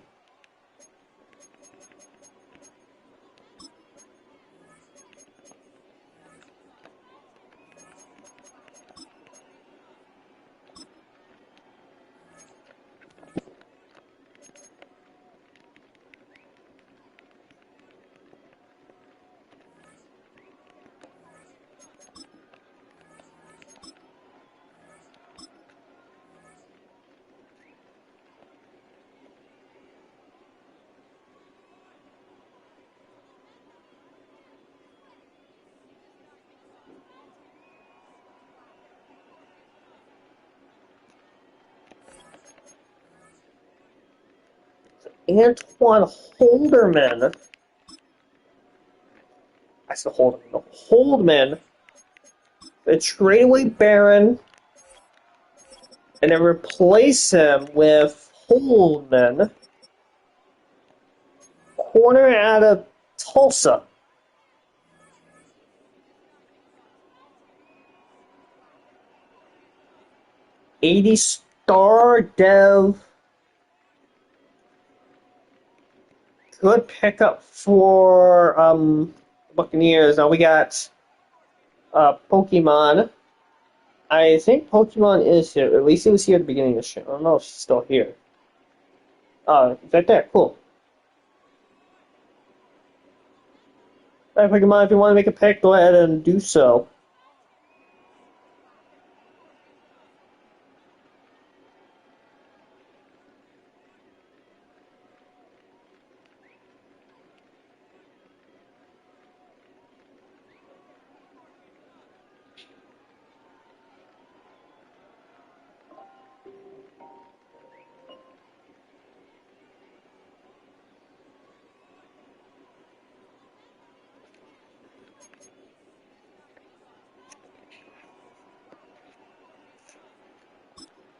[SPEAKER 1] Antoine Holderman. I said Holderman. No, Holdman. The trade away Baron. And then replace him with Holdman. Corner out of Tulsa. '80 star dev. Good pickup for Buccaneers. Now we got Pokemon. I think Pokemon is here. At least it was here at the beginning of the show. I don't know if she's still here. Right there. Cool. Alright, Pokemon, if you want to make a pick, go ahead and do so.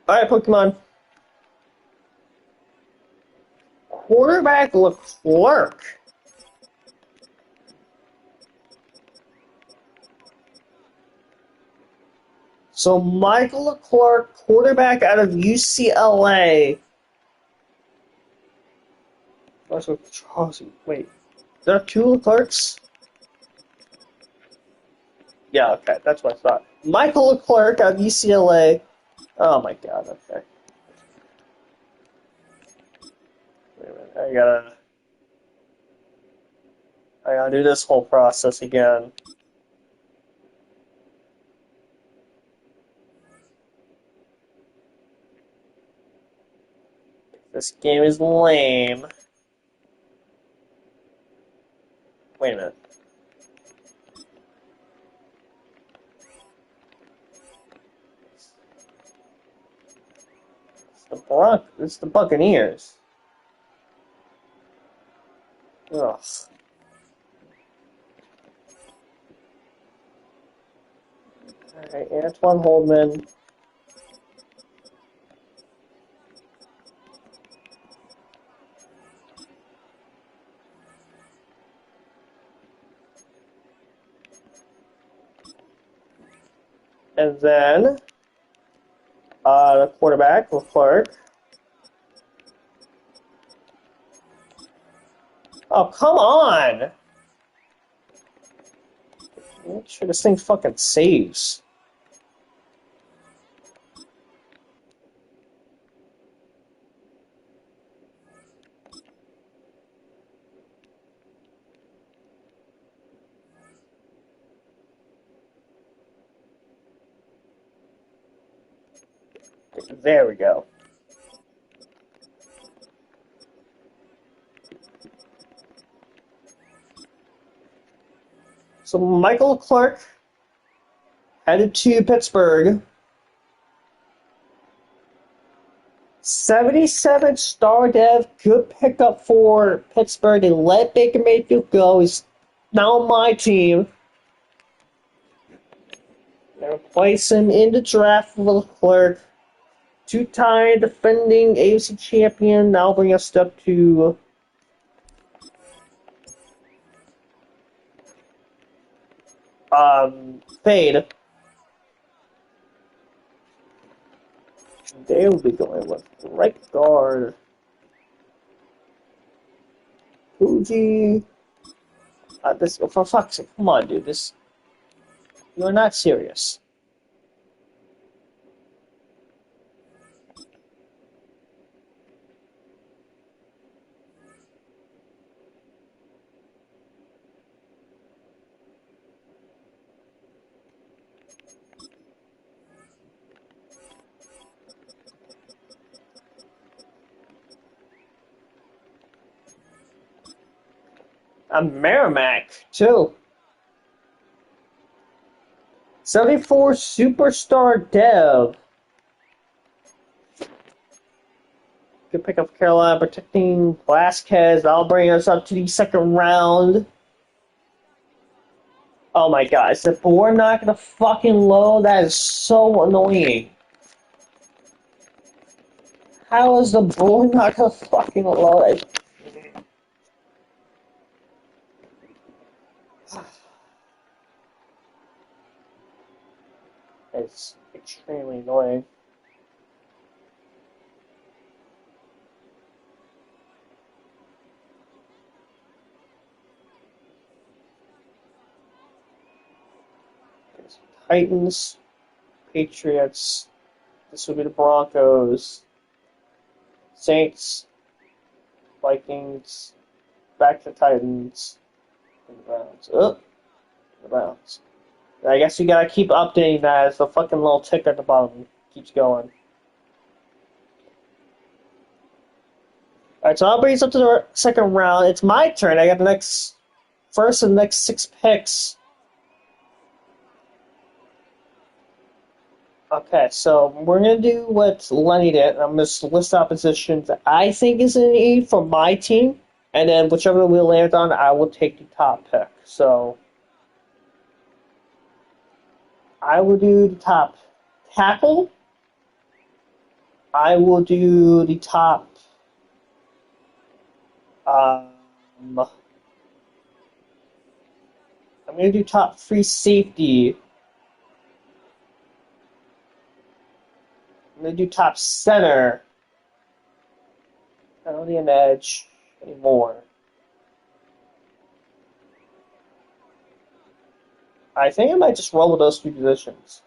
[SPEAKER 1] Alright, Pokemon. Quarterback Leclerc. So Michael Leclerc, quarterback out of UCLA. Wait, there are two Leclercs? Yeah, okay, that's what I thought. Michael Leclerc out of UCLA. Oh my god, okay. Wait a minute, I gotta do this whole process again. This game is lame. Wait a minute. It's the Buccaneers. Ugh. Alright, Antoine Holdman. And then the quarterback, Leclerc. Oh, come on! Make sure this thing fucking saves. There we go. So Michael Clark headed to Pittsburgh. 77 star dev, good pickup for Pittsburgh. They let Baker Mayfield go. He's now on my team. They replace him in the draft with Leclerc. Two-time defending AFC champion. Now bring us up to Fade. They will be going with right guard. Fuji. This, for fuck's sake, come on, dude. This, you're not serious. Merrimack, too. 74 superstar dev. Good pick up Carolina, protecting Vasquez. That'll bring us up to the second round. Oh my god, is the board not gonna fucking load? That is so annoying. How is the board not gonna fucking load? It's extremely annoying. Titans, Patriots, this would be the Broncos, Saints, Vikings, back to Titans, and the Browns. Oh, the Browns. I guess you gotta keep updating that as the fucking little tick at the bottom keeps going. Alright, so I'll bring us up to the second round. It's my turn. I got the next first and next 6 picks. Okay, so we're gonna do what Lenny did. I'm gonna list out positions that I think is in need for my team, and then whichever we land on, I will take the top pick. So I will do the top tackle. I will do the top I'm gonna do top free safety. I'm gonna do top center. I don't need an edge anymore. I think I might just roll with those 3 positions.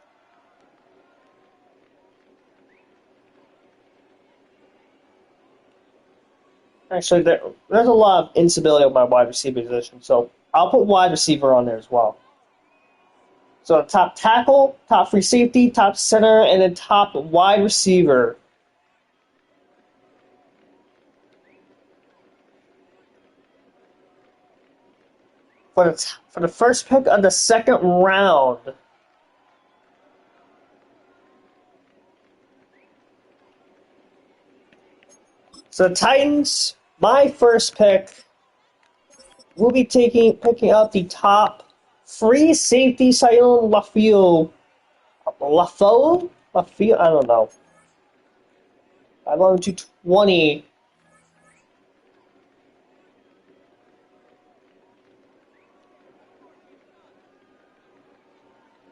[SPEAKER 1] Actually, there's a lot of instability with my wide receiver position, so I'll put wide receiver on there as well. So top tackle, top free safety, top center, and then top wide receiver. For the first pick of the second round. So the Titans, my first pick, will be picking up the top free safety, Sayon Lafio. Lafio? I don't know. I'm going to 20.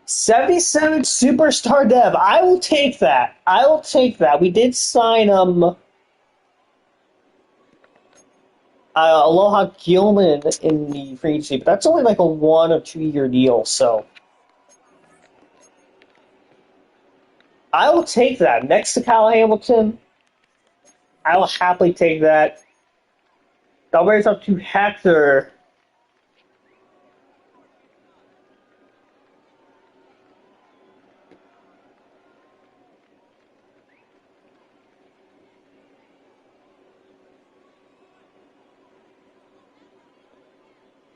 [SPEAKER 1] $77 superstar dev. I will take that. I will take that. We did sign Aloha Gilman in the free agency, but that's only like a 1 or 2 year deal, so I will take that. Next to Kyle Hamilton, I will happily take that. That brings up to Hector.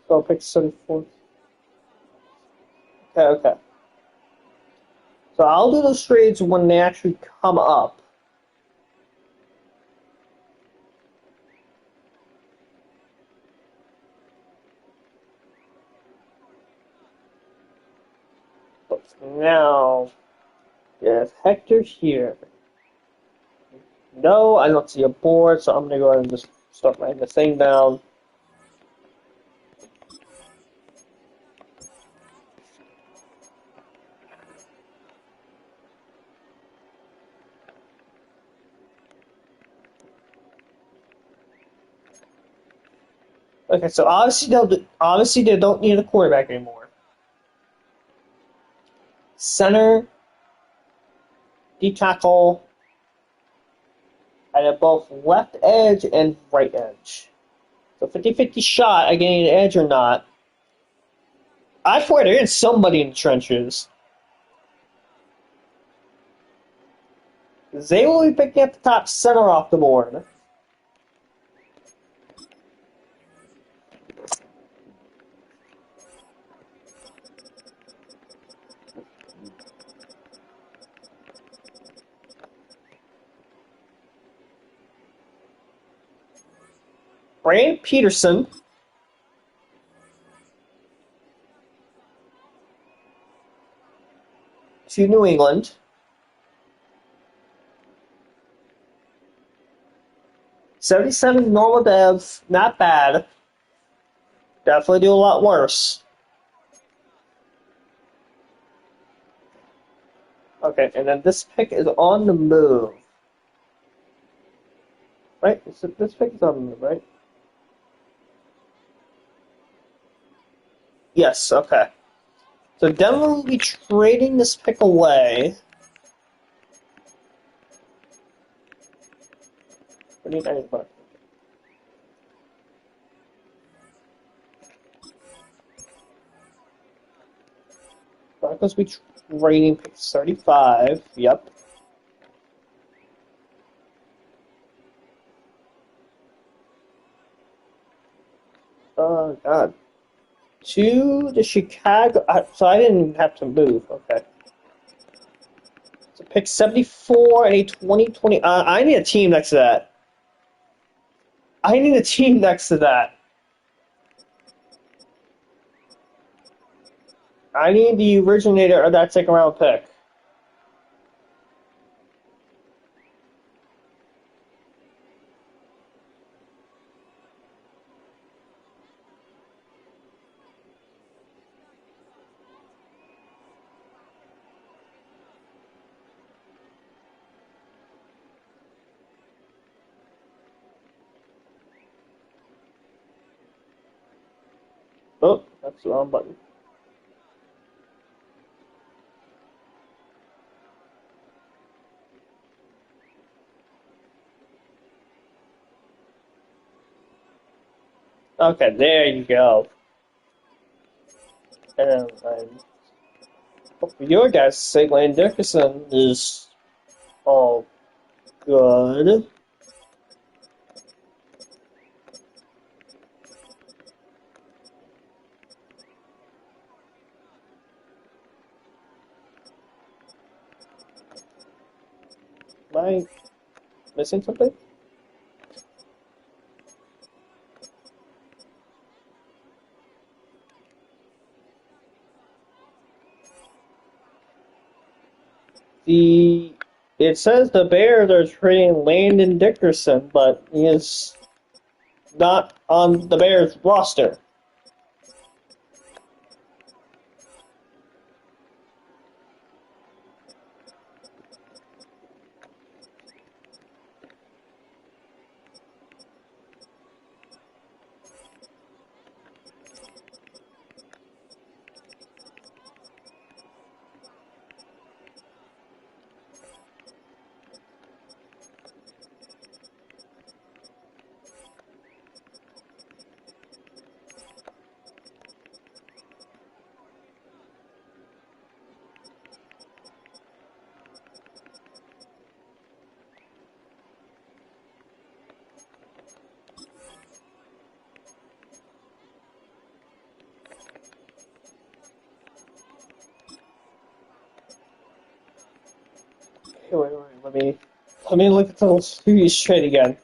[SPEAKER 1] So I'll pick 74. Okay. So I'll do those trades when they actually come up. now, if Hector's here. No, I don't see a board, so I'm gonna go ahead and just start writing the thing down. Okay, so obviously they don't need a quarterback anymore. Center, D tackle, and at both left edge and right edge. So 50-50 shot at getting an edge or not. I swear there is somebody in the trenches. They will be picking up the top center off the board. Brand Peterson. To New England. '77 normal dev, not bad. Definitely do a lot worse. Okay, and then this pick is on the move. Right? So this pick is on the move, right? Yes, okay. So Denver will be trading this pick away. What do you think about it? Broncos will be trading pick 35. Yep. Oh, God. To the Chicago. So I didn't have to move. Okay. So pick 74 and a 2020. I need a team next to that. I need a team next to that. I need the originator of that second round pick. Oh, that's the wrong button. Okay, there you go. And for your guys' sake, Lane Dickerson is all good. Am I missing something? It says the Bears are trading Landon Dickerson, but he is not on the Bears roster. Wait, let me look at the who he's trade again.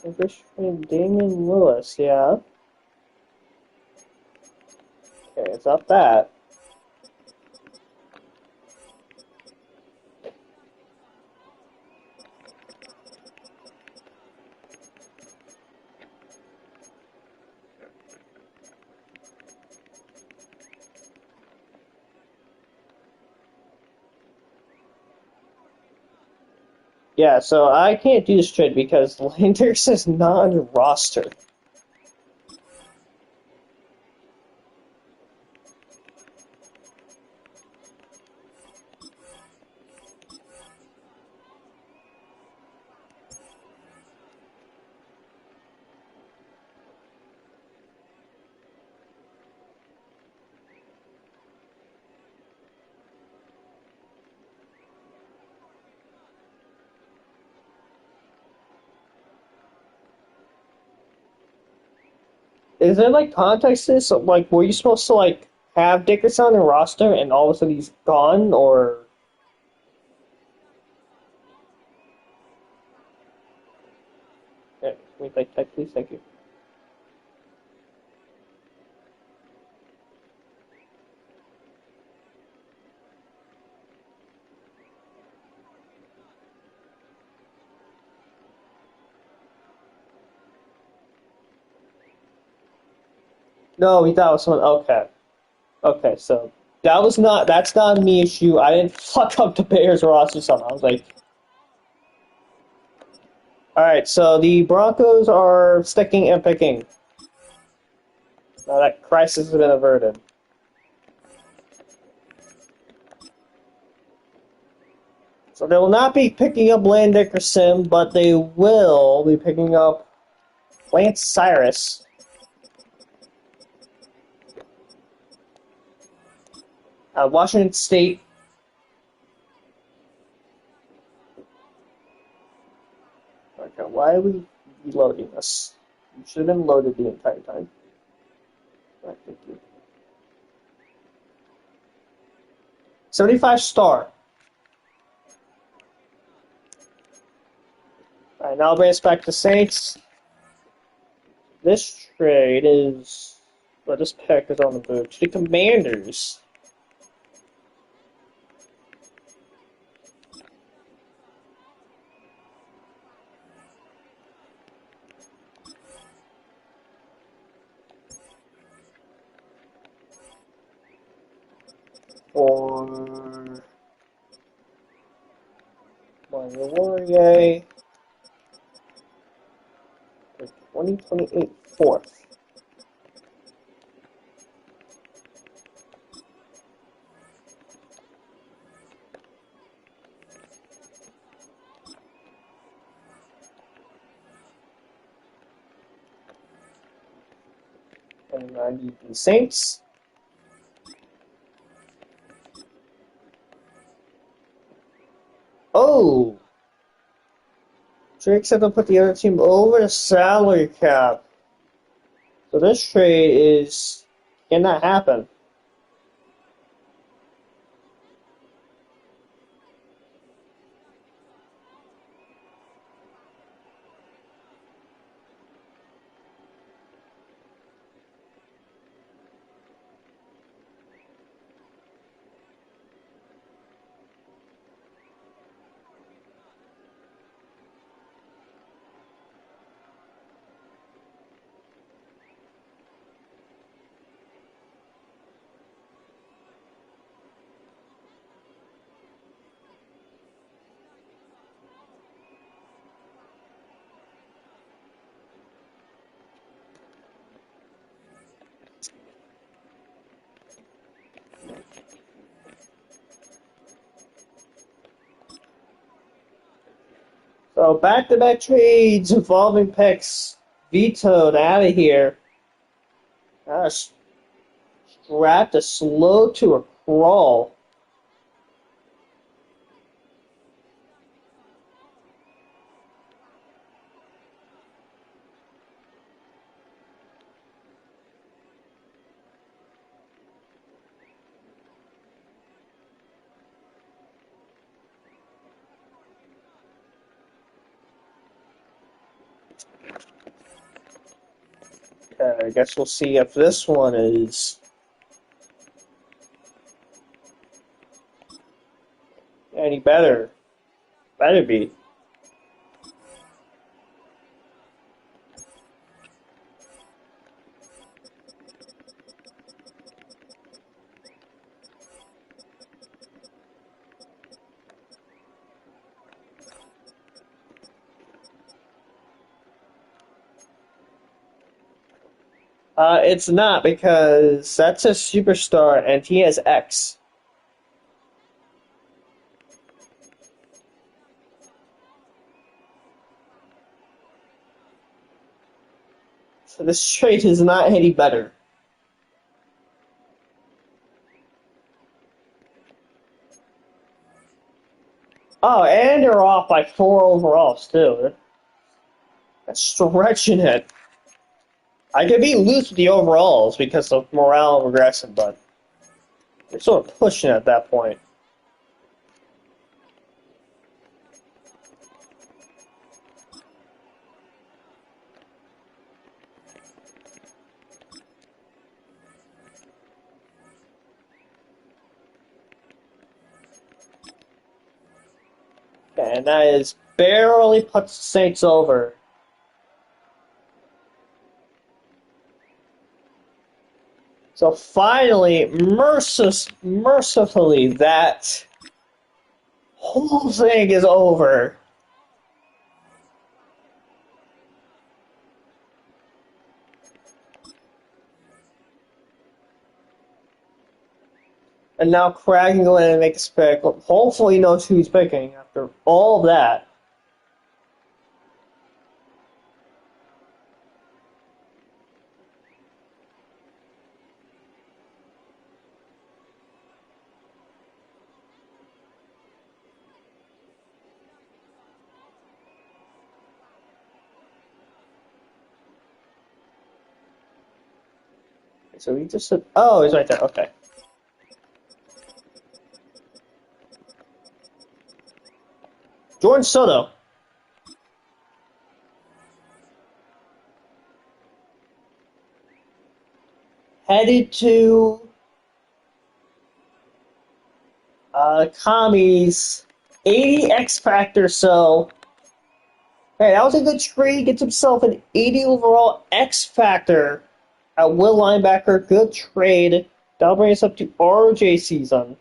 [SPEAKER 1] English trained Damon Lewis, yeah. Okay, it's not that. Yeah, so I can't do this trade because Landers is not on your roster. Is there like context to this? Like, were you supposed to like have Dickerson on your roster and all of a sudden he's gone, or yeah, wait, like, text please, thank you. No, we thought it was someone. Okay, okay, so that's not a me issue. I didn't fuck up the Bears roster somehow. I was like, all right, so the Broncos are sticking and picking. Now that crisis has been averted. So they will not be picking up Land Dickerson, but they will be picking up Lance Cyrus. Washington State. Okay, why are we reloading this? You should have been loaded the entire time. Right, thank you. 75 star. Alright, now I'll bring us back to Saints. This trade is. Well, this pick is on the boot. To the Commanders. For Mario Laurier. For 2028 fourth. And I need the Saints. Oh! Drake said to put the other team over the salary cap. So this trade is cannot happen. So back-to-back trades involving picks vetoed out of here. Strapped a slow to a crawl. Okay, I guess we'll see if this one is any better. Better be. It's not because that's a superstar and he has X. So this trade is not any better. Oh, and they're off by 4 overalls too. That's stretching it. I could be loose with the overalls because of morale regression, but they're sort of pushing at that point. And that is barely puts the Saints over. So finally, mercifully, that whole thing is over. And now Craig can go in and make his pick. Hopefully he knows who he's picking after all that. So he just said, oh, he's right there. Okay. Jordan Soto. Headed to Kami's 80 X Factor, so hey, that was a good trade. Gets himself an 80 overall X Factor at will linebacker. Good trade. That'll bring us up to RJ season.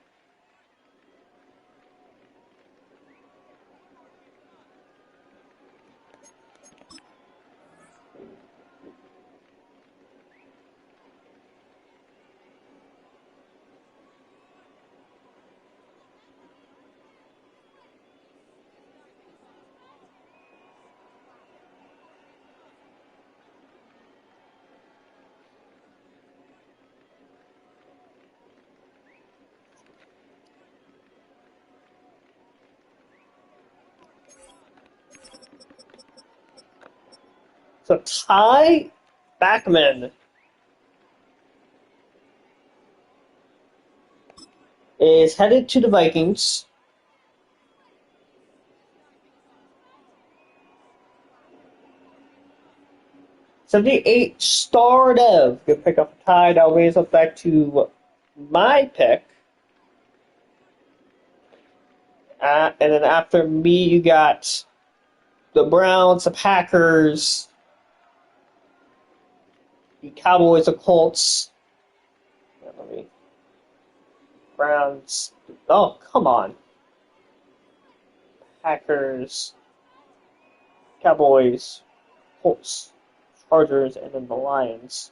[SPEAKER 1] So Ty Backman is headed to the Vikings. '78 Star Dev. Good pick up Ty. That'll raise up back to my pick. And then after me, you got the Browns, the Packers, the Cowboys, the Colts. Let me. Browns. Oh, come on. Packers, Cowboys, Colts, Chargers, and then the Lions.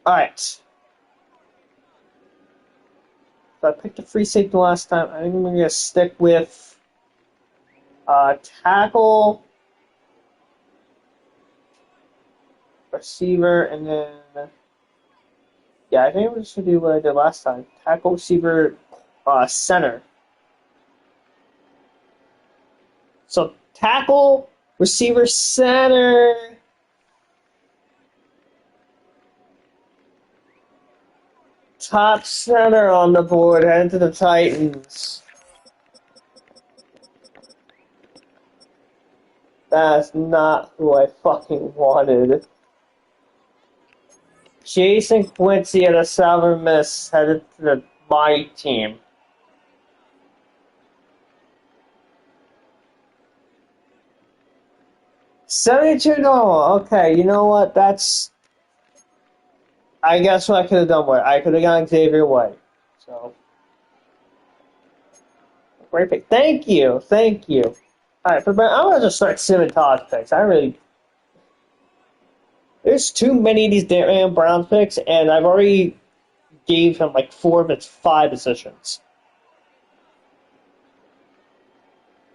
[SPEAKER 1] Alright. So I picked a free safety last time. I think I'm going to stick with tackle, receiver, and then yeah, I think I'm just gonna do what I did last time: tackle, receiver, center. So tackle, receiver, center. Top center on the board, heading to the Titans. That's not who I fucking wanted. Jason Quincy at a Southern Miss headed to my team. $72. Okay, you know what? That's. I guess what I could have done with. I could have gone Xavier White. So. Great pick. Thank you. Thank you. Alright, but I'm going to just start simming Todd's picks. There's too many of these damn Browns picks, and I've already gave him like 4 of its 5 positions.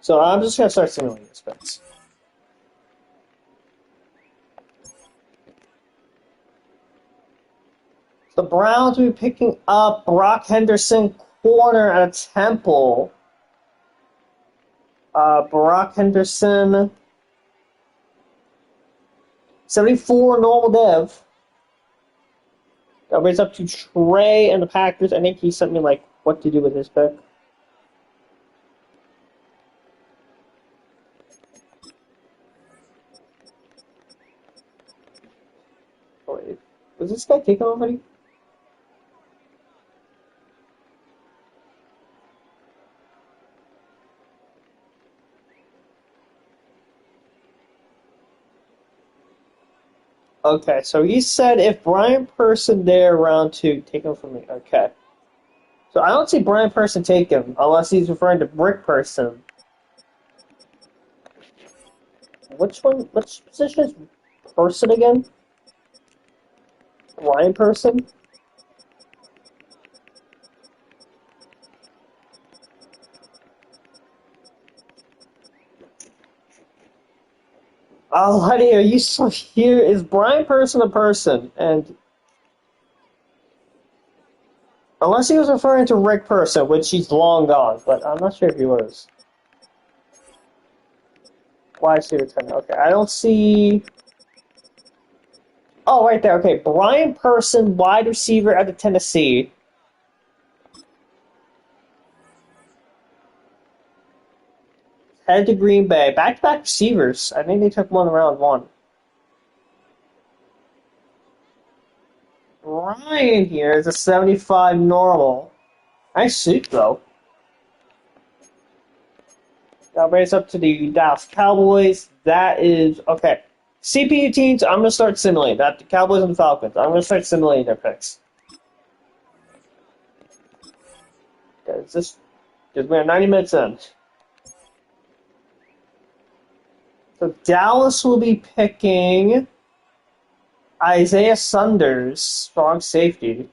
[SPEAKER 1] So I'm just going to start simulating these picks. The Browns will be picking up Brock Henderson, corner at Temple. Brock Henderson, 74 normal dev. That brings up to Trey and the Packers. I think he sent me like what to do with his pick. Oh, wait. Was this guy taken already? Okay, so he said if Brian Person there round 2, take him from me. Okay. So I don't see Brian Person take him unless he's referring to Brick Person. Which position is Person again? Brian Person? Oh, honey, are you so here? Is Brian Person a person? And unless he was referring to Rick Person, which he's long gone, but I'm not sure if he was. Wide receiver 10. Okay, I don't see. Oh, right there. Okay, Brian Person, wide receiver at the Tennessee. Head to Green Bay. Back-to-back receivers. I think they took one round 1. Ryan here is a 75 normal. Nice suit, though. Now brings up to the Dallas Cowboys. That is okay. CPU teams, I'm gonna start simulating that. The Cowboys and the Falcons. I'm gonna start simulating their picks. Okay, it's just because we're 90 minutes in. So Dallas will be picking Isaiah Sanders, strong safety.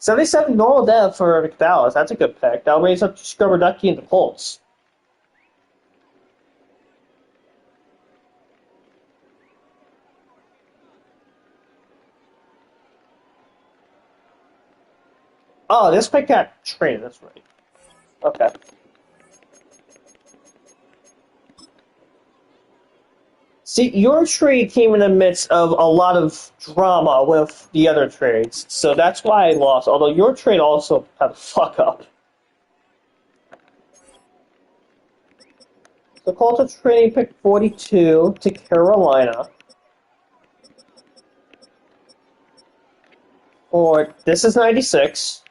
[SPEAKER 1] $77 normal dev for Dallas. That's a good pick. That weighs up to Scrubber Ducky and the Colts. Oh, this pick got traded. That's right. Okay. See, your trade came in the midst of a lot of drama with the other trades, so that's why I lost. Although your trade also had a fuck up. The Colts are trading pick 42 to Carolina. Or this is 96.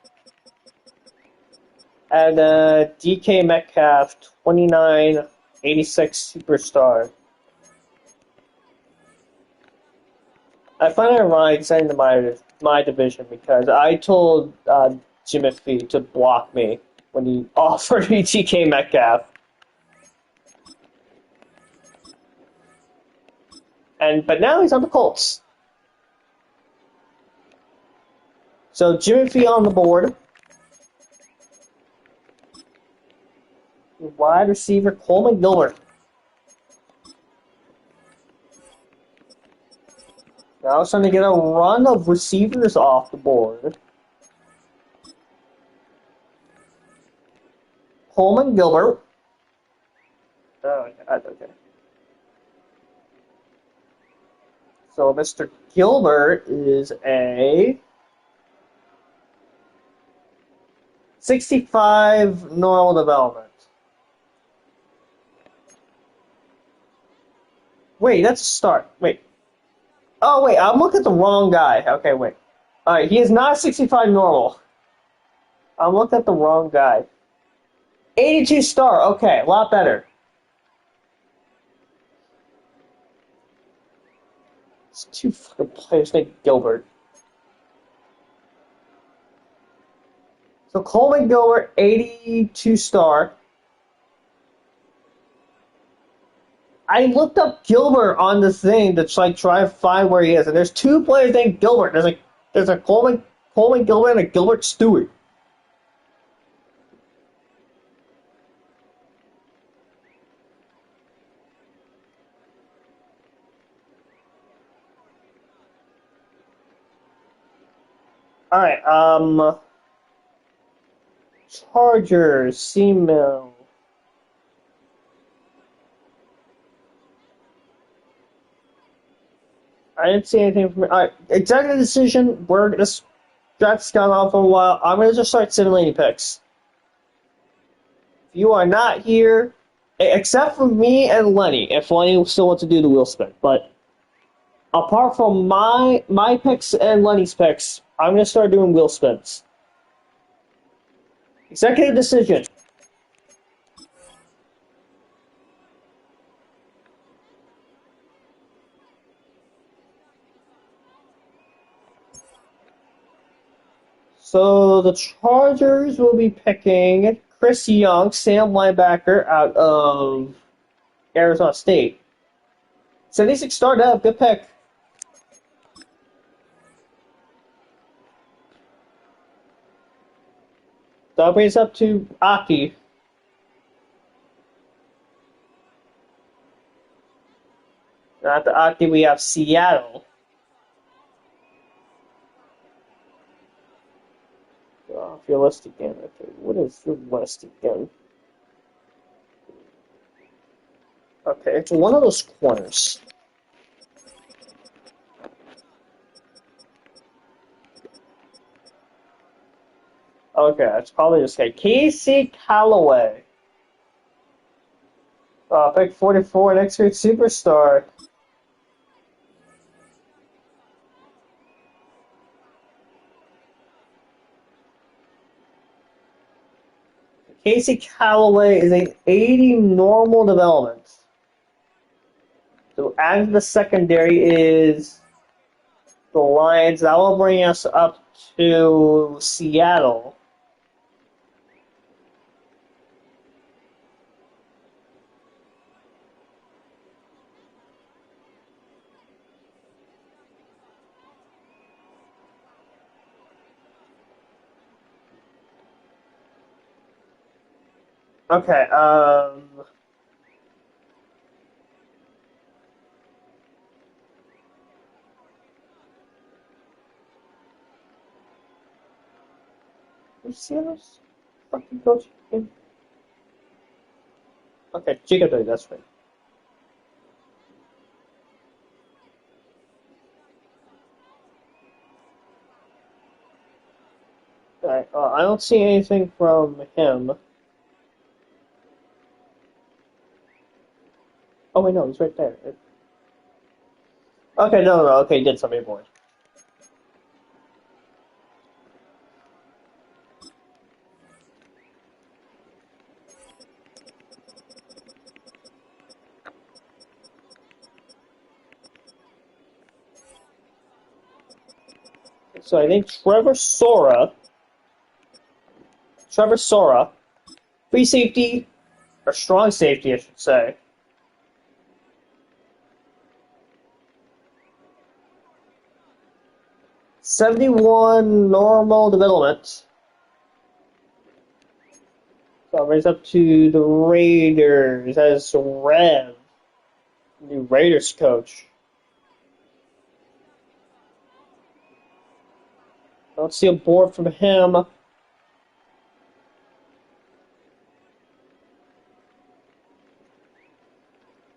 [SPEAKER 1] And DK Metcalf 2986 superstar. I find it ironic sending to my division because I told Jimothy to block me when he offered me DK Metcalf. But now he's on the Colts. So Jimothy on the board. Wide receiver Coleman Gilbert. Now I was trying to get a run of receivers off the board. Coleman Gilbert. Oh, God, okay. So Mr. Gilbert is a 65 normal development. Wait, that's a start. Wait. Oh, wait, I'm looking at the wrong guy. Okay, wait. Alright, he is not 65 normal. I'm looking at the wrong guy. 82 star. Okay, a lot better. It's two fucking players named Gilbert. So Coleman Gilbert, 82 star. I looked up Gilbert on the thing to like try to find where he is, and there's two players named Gilbert. There's a Coleman Gilbert and a Gilbert Stewart. All right, Chargers, C-Mill. I didn't see anything from it. All right, executive decision. This draft's gone on for a while. I'm gonna just start simulating picks. If you are not here, except for me and Lenny, if Lenny still wants to do the wheel spin, but apart from my picks and Lenny's picks, I'm gonna start doing wheel spins. Executive decision. So the Chargers will be picking Chris Young, Sam linebacker out of Arizona State. 76 start up, good pick. That brings up to Aki. After Aki, we have Seattle. Oh, your list again. Okay, what is your list again? Okay, it's one of those corners. Okay, it's probably this guy. Casey Callaway. Pick 44, next week superstar. Casey Callaway is an 80 normal development. So adding the secondary is the Lions. That will bring us up to Seattle. Okay, who's Seattle's fucking coach again? Okay, Chicago, that's right. Alright, I don't see anything from him. Oh wait, no, he's right there. Okay, no, okay, he did something more. So I think Trevor Sora, free safety, or strong safety, I should say. '71 normal development. So it brings up to the Raiders as Rev, new Raiders coach. I don't see a board from him.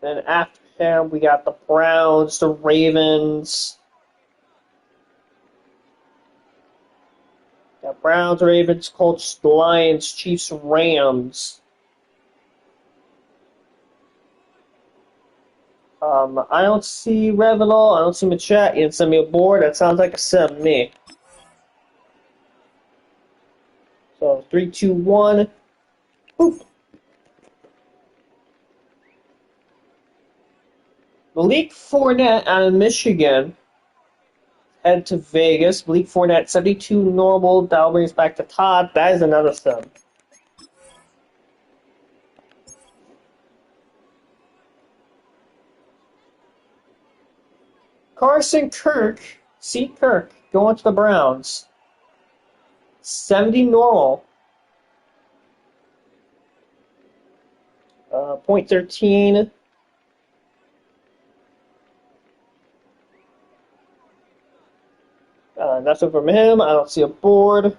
[SPEAKER 1] Then after And we got the Browns, the Ravens. Got Browns, Ravens, Colts, Lions, Chiefs, Rams. I don't see Revenal. I don't see Machat. You didn't send me a board. That sounds like a 7 to me. So 3, 2, 1. Boop. Malik Fournette out of Michigan. Head to Vegas. Malik Fournette, 72 normal. That brings back to Todd. That is another sub. Carson Kirk, C. Kirk, going to the Browns. 70 normal. .13. Nothing from him. I don't see a board.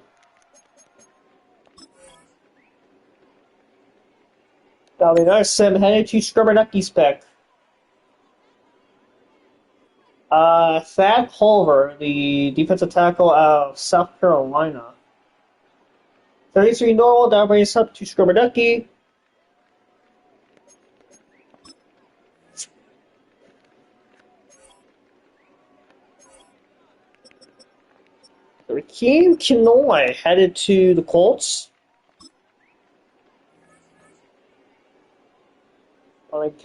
[SPEAKER 1] That'll be another 7 headed to Scrubber Ducky spec. Thad Pulver, the defensive tackle out of South Carolina. 33 normal, that brings up to Scrubber Ducky. Rakeem Kenoy headed to the Colts.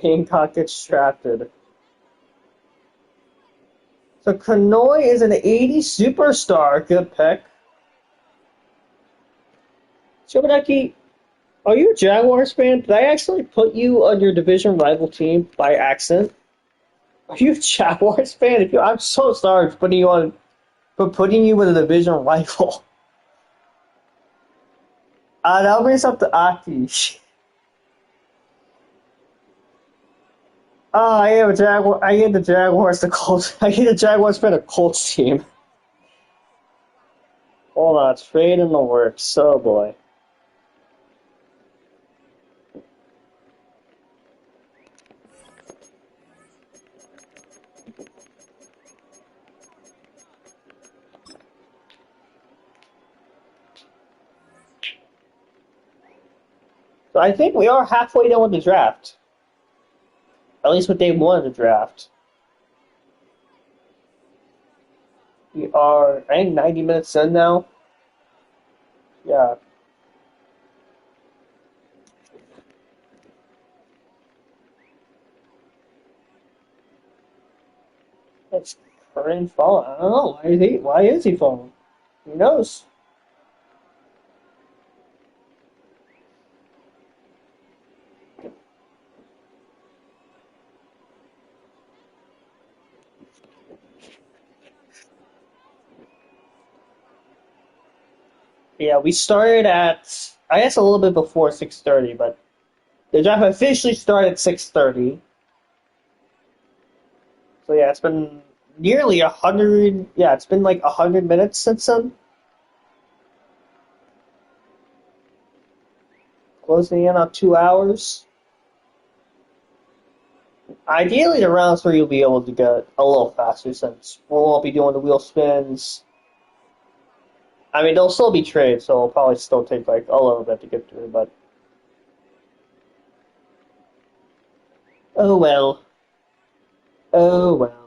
[SPEAKER 1] Gamecock gets drafted. So Kenoy is an 80 superstar. Good pick. Shobadaki, are you a Jaguars fan? Did I actually put you on your division rival team by accident? Are you a Jaguars fan? I'm so sorry for putting you with a division rival. That brings up to Aki. I am a Jaguar. I hate the Jaguars. The Colts. I hate the Jaguars for the Colts team. Hold on, trade in the works. Oh boy. So I think we are halfway done with the draft. At least with day 1 of the draft. We are, I think, 90 minutes in now. Yeah. It's current fall. I don't know. Why is he falling? Who knows? Yeah, we started at, I guess, a little bit before 6:30, but the draft officially started at 6:30. So yeah, it's been nearly 100. Yeah, it's been like 100 minutes since then. Closing in on 2 hours. Ideally, the round 3 will be able to get a little faster since we won't be doing the wheel spins. I mean, there'll still be trades, so it'll probably still take like a little bit to get through, but oh well. Oh well.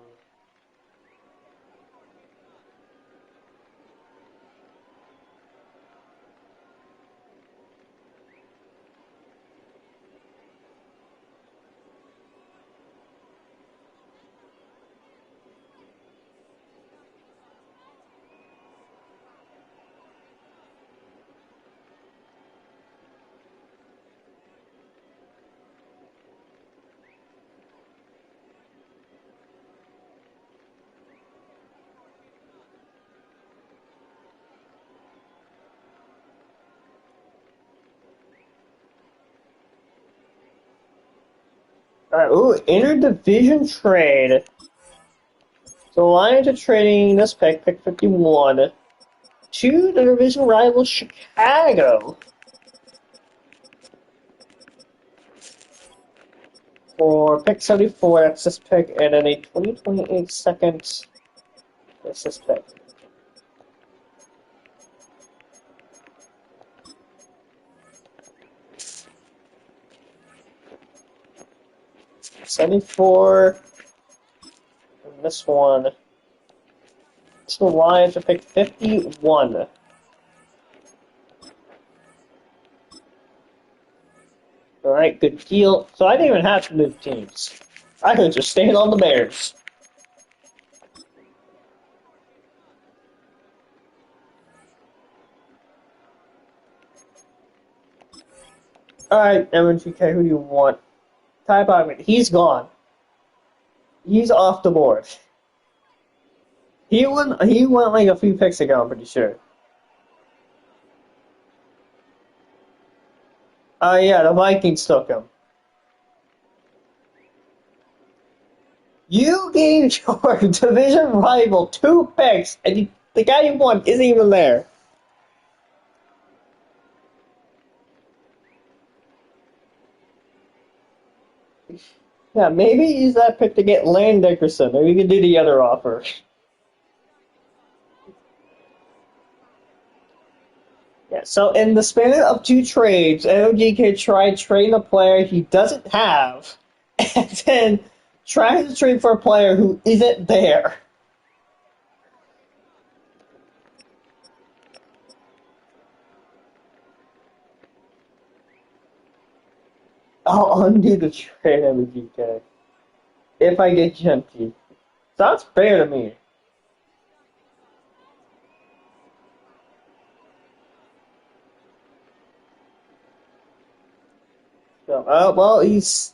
[SPEAKER 1] Alright, ooh, interdivision trade. So the Lions are trading this pick 51, to the division rival Chicago. For pick 74, that's this pick, and then a 2028 second, that's this pick. '74, and this one. To the Lions to pick 51. Alright, good deal. So I didn't even have to move teams. I could just stand on the Bears. Alright, MGK, who do you want? Ty Bachman, he's gone. He's off the board. He went like a few picks ago, I'm pretty sure. Yeah, the Vikings took him. You gave your division rival 2 picks, and the guy you want isn't even there. Yeah, maybe use that pick to get Lane Dickerson. Maybe you can do the other offer. Yeah, so in the span of 2 trades, NOGK tried trading a player he doesn't have, and then trying to trade for a player who isn't there. I'll undo the trade, NOGK. If I get Genty. Sounds fair to me. So, well, he's...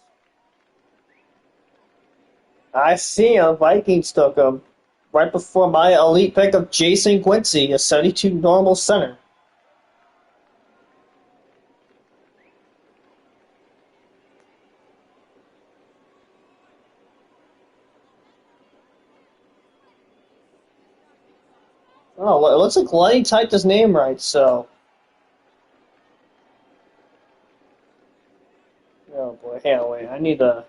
[SPEAKER 1] I see him. Vikings took him right before my elite pick of Jason Quincy, a 72 normal center. Oh, well, it looks like Lenny typed his name right, so... Oh boy, hang on, wait, I need to...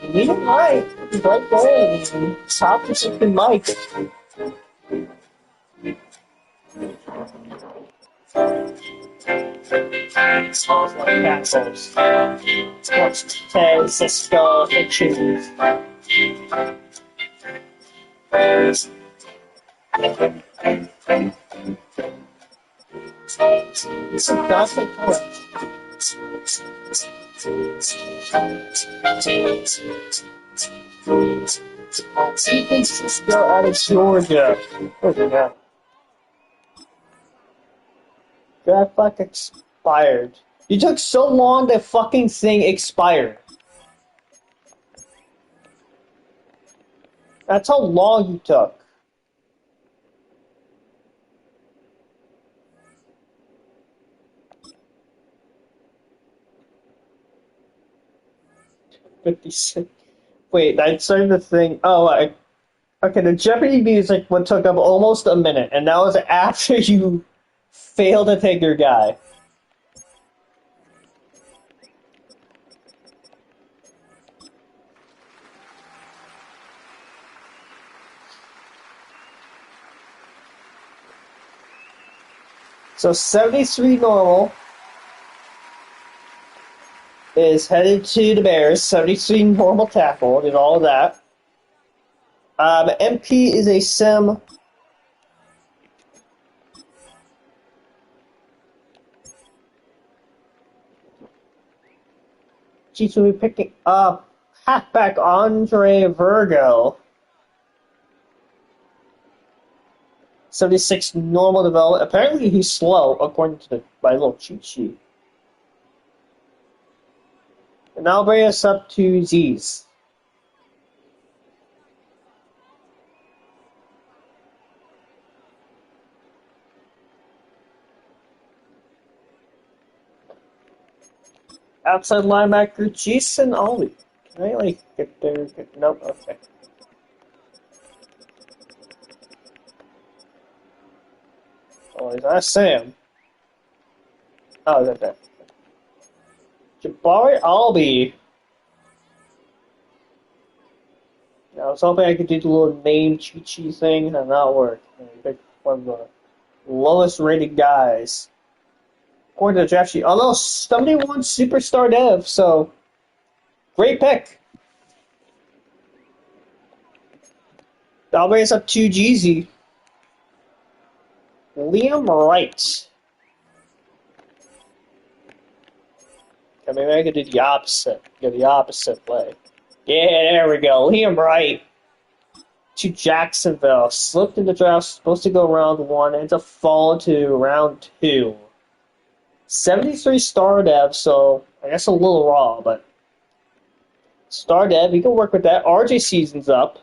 [SPEAKER 1] Leave him right. He's right there. Top position Mike. Smells like castles. Ted, Cisco, the choose. It's a gossip color. San Francisco out of Georgia. Oh, yeah. That fuck expired. You took so long that fucking thing expired. That's how long you took. $56. Wait, I started the thing. Oh, okay. The Jeopardy music would took up almost a minute, and that was after you failed to take your guy. So 73 normal is headed to the Bears. 73 normal tackle, did all of that. MP is a sim. Jeez, we'll be picking up. halfback Andre Virgo. 76 normal development. Apparently he's slow, according to my little cheat sheet. And now bring us up to Z's. Outside linebacker Jason Ollie. Can I get there? Nope. Okay. Oh, is that Sam? Oh, is that? Jabari Albi. I was hoping I could do the little name cheat sheet thing, and that worked. I picked one of the lowest rated guys. According to the draft sheet. Although somebody wants superstar dev, so great pick. That'll bring us up to Jeezy. Liam Wright. Okay, maybe I could do the opposite. Go the opposite way. Yeah, there we go. Liam Wright to Jacksonville. Slipped in the draft, supposed to go round 1, ends up falling to round 2. 73 star dev, so I guess a little raw, but star dev, you can work with that. RJ season's up.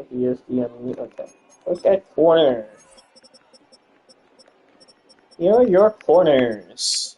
[SPEAKER 1] Here's the enemy. Okay. Okay, corner. Here are your corners.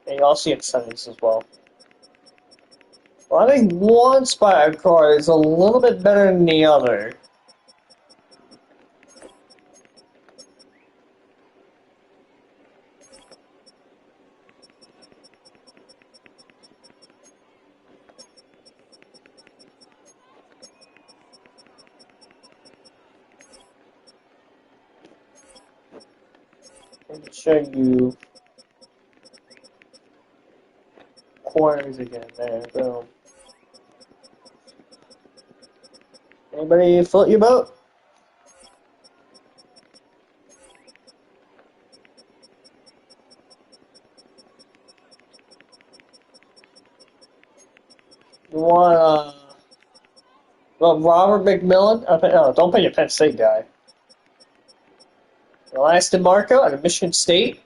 [SPEAKER 1] And you also see incentives as well. Well, I think one spot card is a little bit better than the other. Let me show you corners again. There, boom. Anybody float your boat? You want well, Robert McMillan? No, don't pay your Penn State guy. Elias DeMarco out of Michigan State.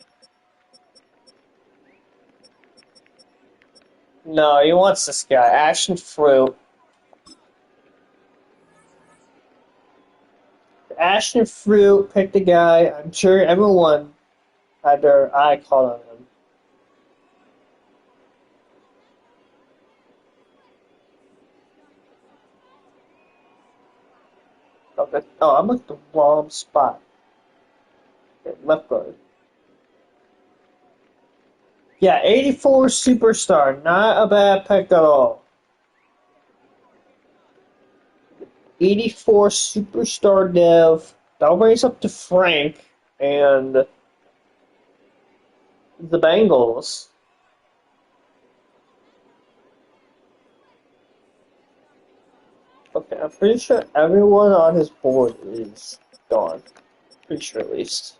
[SPEAKER 1] No, he wants this guy. Ashton Fruit. Ashton Fruit picked the guy. I'm sure everyone had their eye caught on him. Okay. Oh, I'm at the wrong spot. Okay, left guard. Yeah, 84 superstar. Not a bad pick at all. 84 superstar dev. That'll raise up to Frank and the Bengals. Okay, I'm pretty sure everyone on his board is gone. Pretty sure at least.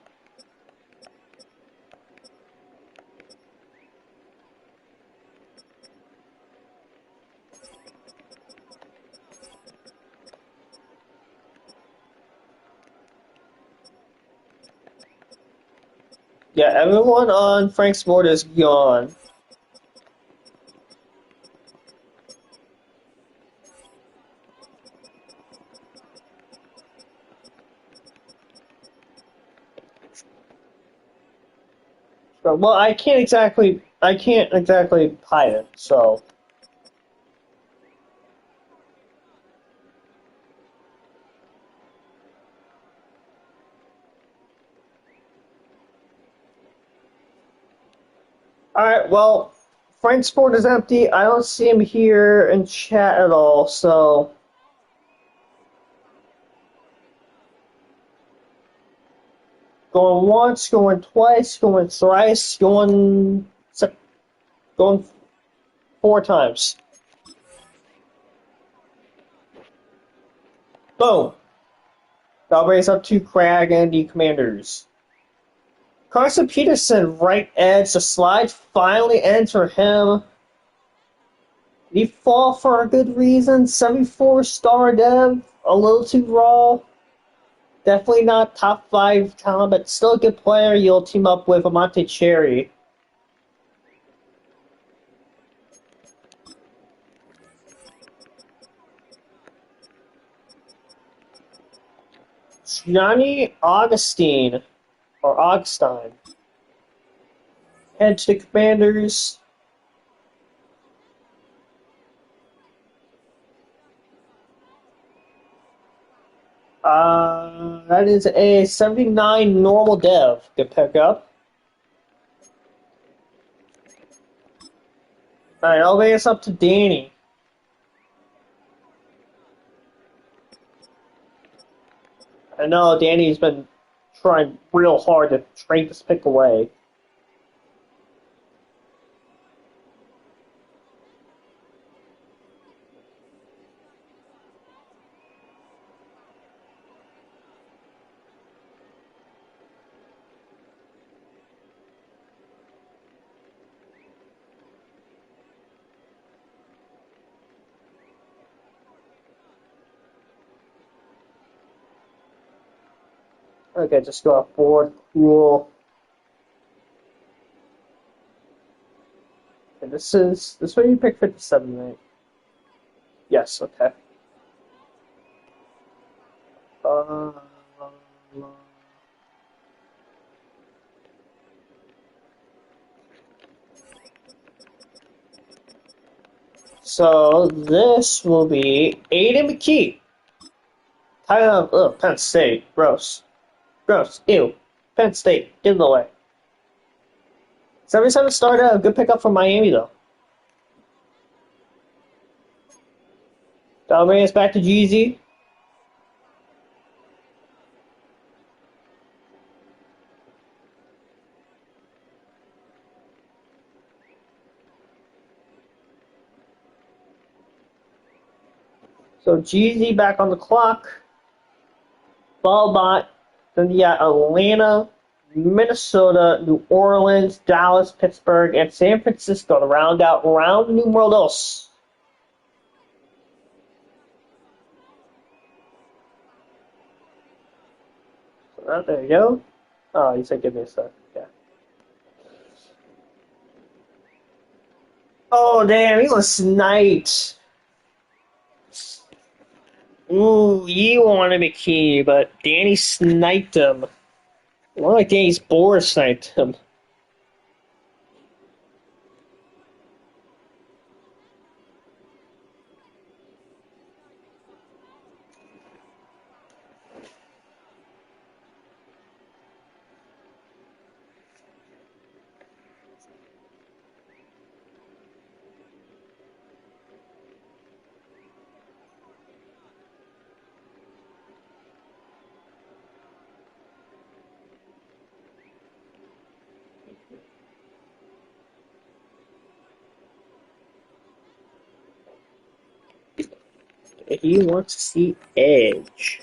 [SPEAKER 1] Yeah, everyone on Frank's board is gone. Well, I can't exactly I can't exactly hide it, so. Alright, well, Frank Sport is empty. I don't see him here in chat at all, so. Going once, going twice, going thrice, going 4 times. Boom! That'll raise up to Crag and the Commanders. Carson Peterson, right edge. The slide finally ends for him. Did he fall for a good reason? 74-star dev, a little too raw. Definitely not top 5 talent, but still a good player. You'll team up with Amante Cherry. Johnny Augustine, or Augustine. Head to the Commanders. That is a 79 normal dev. Good pickup. Alright, I'll bring us up to Danny. I know Danny's been trying real hard to trade this pick away. Okay, just go up forward. Cool. Okay, this way you pick 57, right? Yes, okay. Uh, so this will be Aiden McKee. Kind of, Penn State. Gross. Gross. Ew. Penn State. Get in the way. 77 started a good pickup from Miami, though. That'll bring us back to Jeezy. So Jeezy back on the clock. Ballbot. Then you got Atlanta, Minnesota, New Orleans, Dallas, Pittsburgh, and San Francisco to round out round numero dos. So there you go. Oh, you said give me a sec. Yeah. Oh, damn, he was sniped. Ooh, you wanted McKee, but Danny sniped him. More like Danny's board sniped him. He wants to see Edge.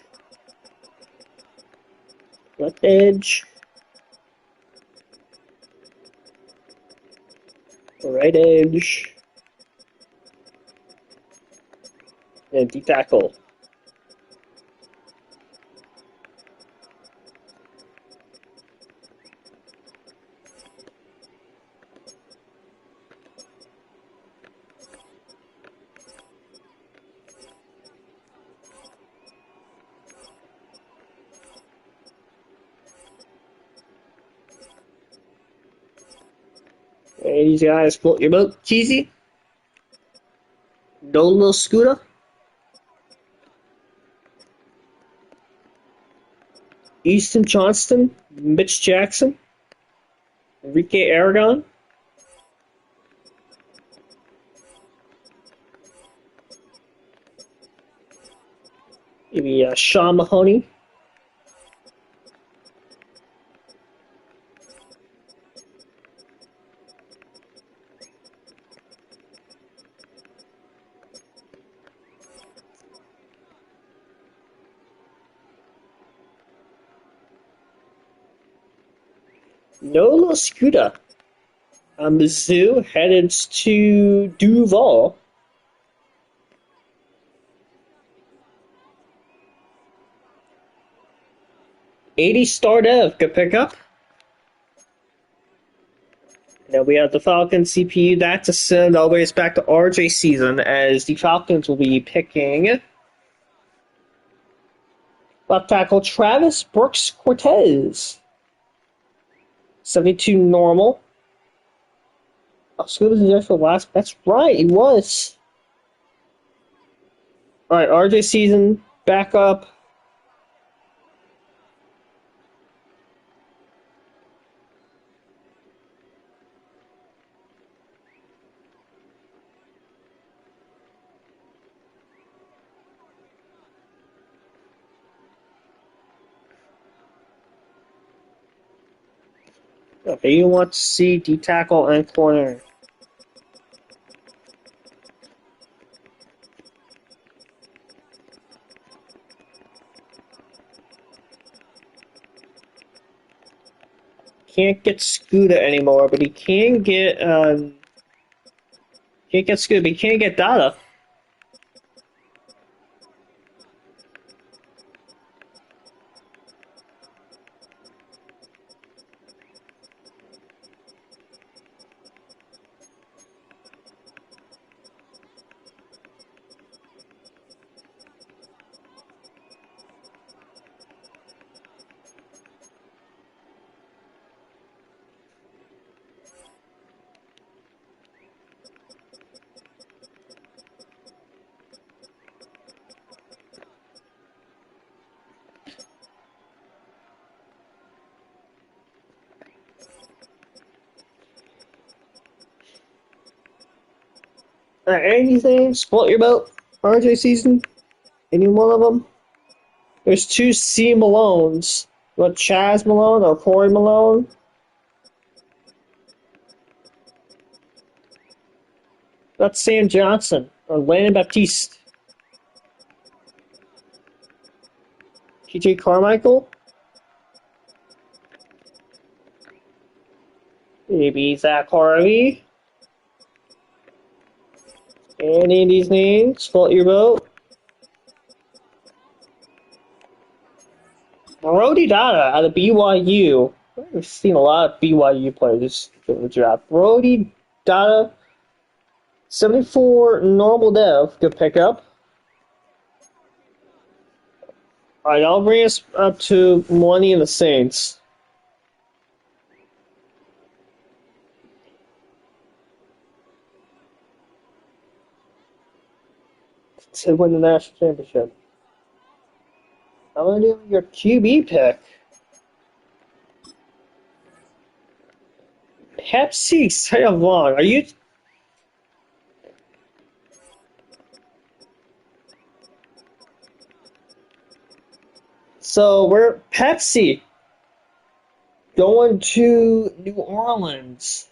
[SPEAKER 1] Left edge. Right edge. And D tackle. And these guys float your boat, cheesy. No little scooter. Easton Johnston, Mitch Jackson, Enrique Aragon, maybe Sean Mahoney, Nola Scooter. Mizzou headed to Duval. 80 star dev, good pickup. Now we have the Falcons CPU. That's a send all the way back to RJ season as the Falcons will be picking left tackle Travis Brooks Cortez. 72 normal. Oh, Scoop was there for the last. That's right, he was. Alright, RJ season, backup. Okay, you want to see D tackle and corner. Can't get Scooter anymore, but he can get can't get Scooter, but he can't get Data. Anything? Split your boat? RJ season? Any one of them? There's two C Malones. What, Chaz Malone or Corey Malone? That's Sam Johnson or Landon Baptiste. TJ Carmichael? Maybe Zach Harvey? Any of these names? Float your boat? Brody Dada out of BYU. We've seen a lot of BYU players in the draft. Brody Dada, 74 normal dev, good pickup. Alright, I'll bring us up to Money and the Saints. To win the national championship. I'm gonna do your QB pick. Pepsi Sayavon. Are you? So we're Pepsi going to New Orleans.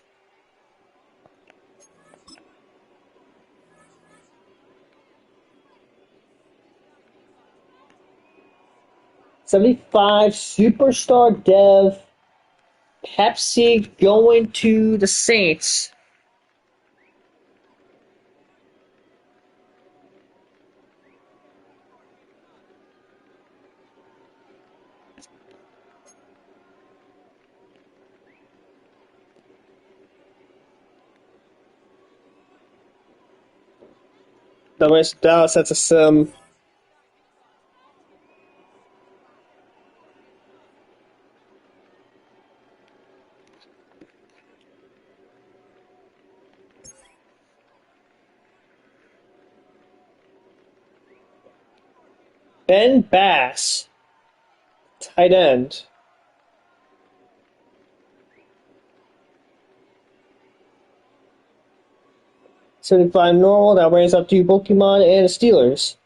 [SPEAKER 1] '75 superstar dev. Pepsi going to the Saints. The West Dallas, that's a sim. Ben Bass, tight end. 75 normal, that brings up to Pokemon and Steelers.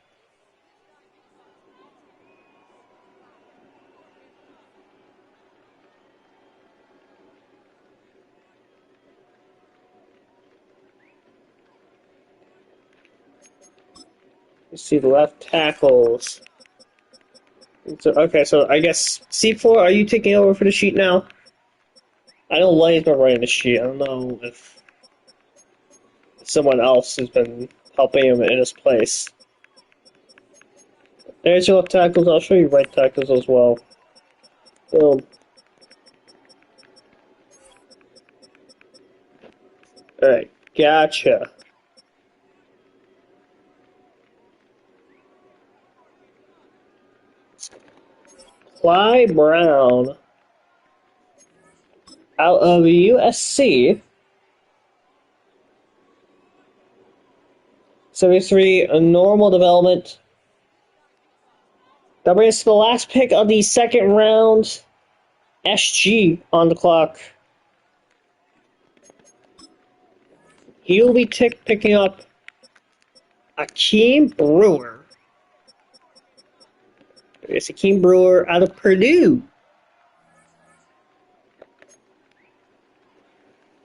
[SPEAKER 1] You see the left tackles. So I guess C4, are you taking over for the sheet now? I know Lenny's been writing the sheet. I don't know if someone else has been helping him in his place. There's your left tackles. I'll show you right tackles as well. Boom. Alright, gotcha. Clyde Brown out of USC. 73, a normal development. That brings us to the last pick of the second round. SG on the clock. He will be picking up Akeem Brewer. It's Akeem Brewer out of Purdue.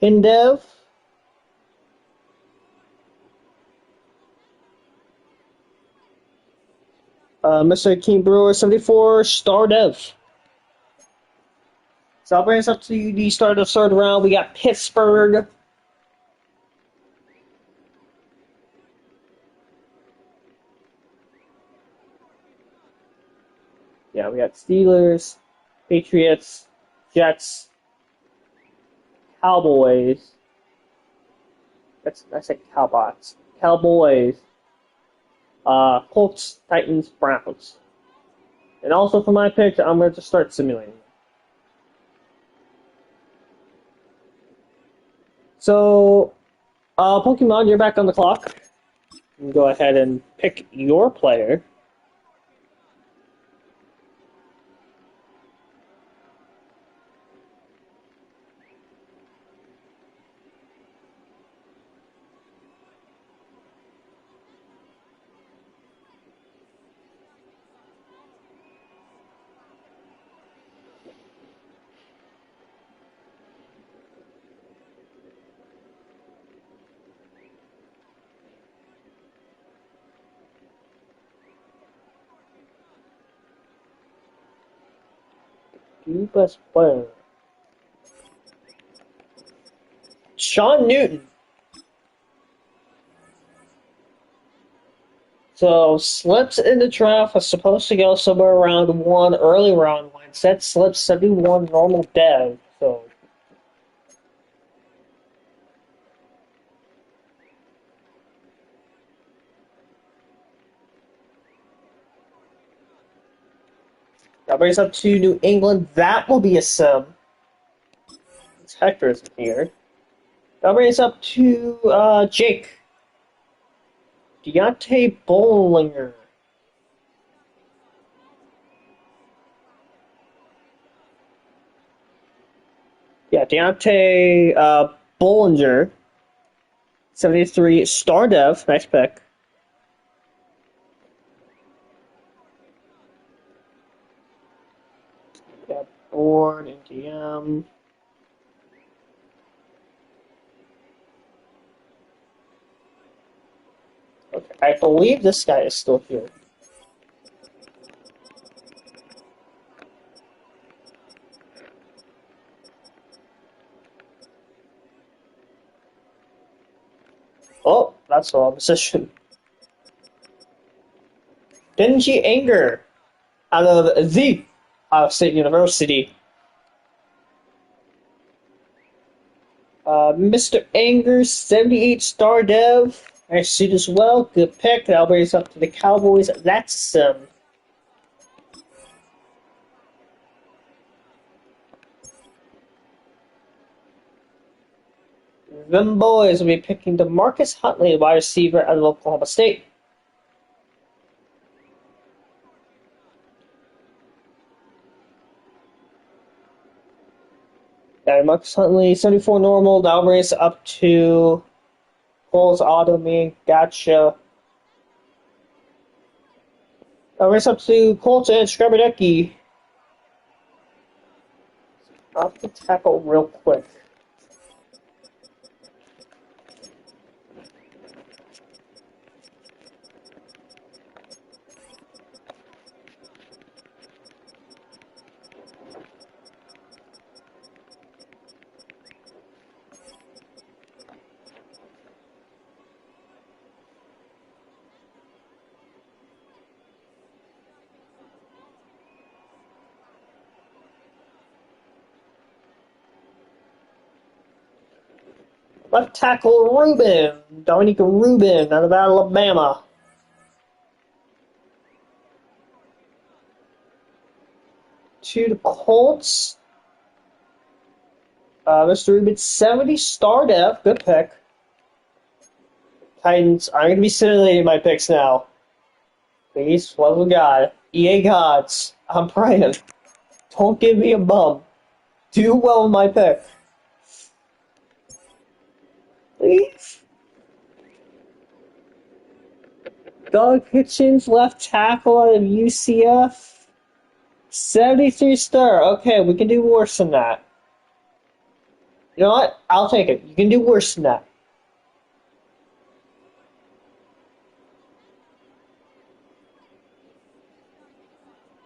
[SPEAKER 1] Hindev. Mr. Akeem Brewer, 74, Star Dev. So that brings us up to the start of the third round. We got Pittsburgh. Yeah, we got Steelers, Patriots, Jets, Cowboys. I said Cowbots. Cowboys, Colts, Titans, Browns. And also for my pick, I'm going to start simulating. So, Pokemon, you're back on the clock. You can go ahead and pick your player. You best player. Sean Newton. So, slips in the draft was supposed to go somewhere around 1, early round 1. Set slips 71 normal dev. So, that brings up to New England. That will be a sim. It's Hector's here. That brings up to Jake. Deontay Bollinger. Yeah, Deontay Bollinger. 73, Star Dev. Nice pick. Yeah, board and DM. Okay, I believe this guy is still here. Oh, that's the wrong position. Denji Anger out of the Ohio State University. Mr. Anger, 78 Star Dev. Nice suit as well. Good pick. That'll bring us up to the Cowboys. That's sim. Them boys will be picking DeMarcus Huntley, wide receiver out of Oklahoma State. And Marcus Huntley, 74 normal. Now race up to Cole's Auto Me. Gotcha. Now race up to Colts and Skrabadecki. Off the tackle real quick. Left tackle Rubin. Dominique Rubin out of Alabama. To the Colts. Mr. Rubin, 70 star depth. Good pick. Titans, I'm going to be simulating my picks now. Please, love of God. EA gods, I'm praying. Don't give me a bum. Do well with my pick. Please. Doug Hitchens, left tackle out of UCF. 73 star. Okay, we can do worse than that. You know what? I'll take it. You can do worse than that.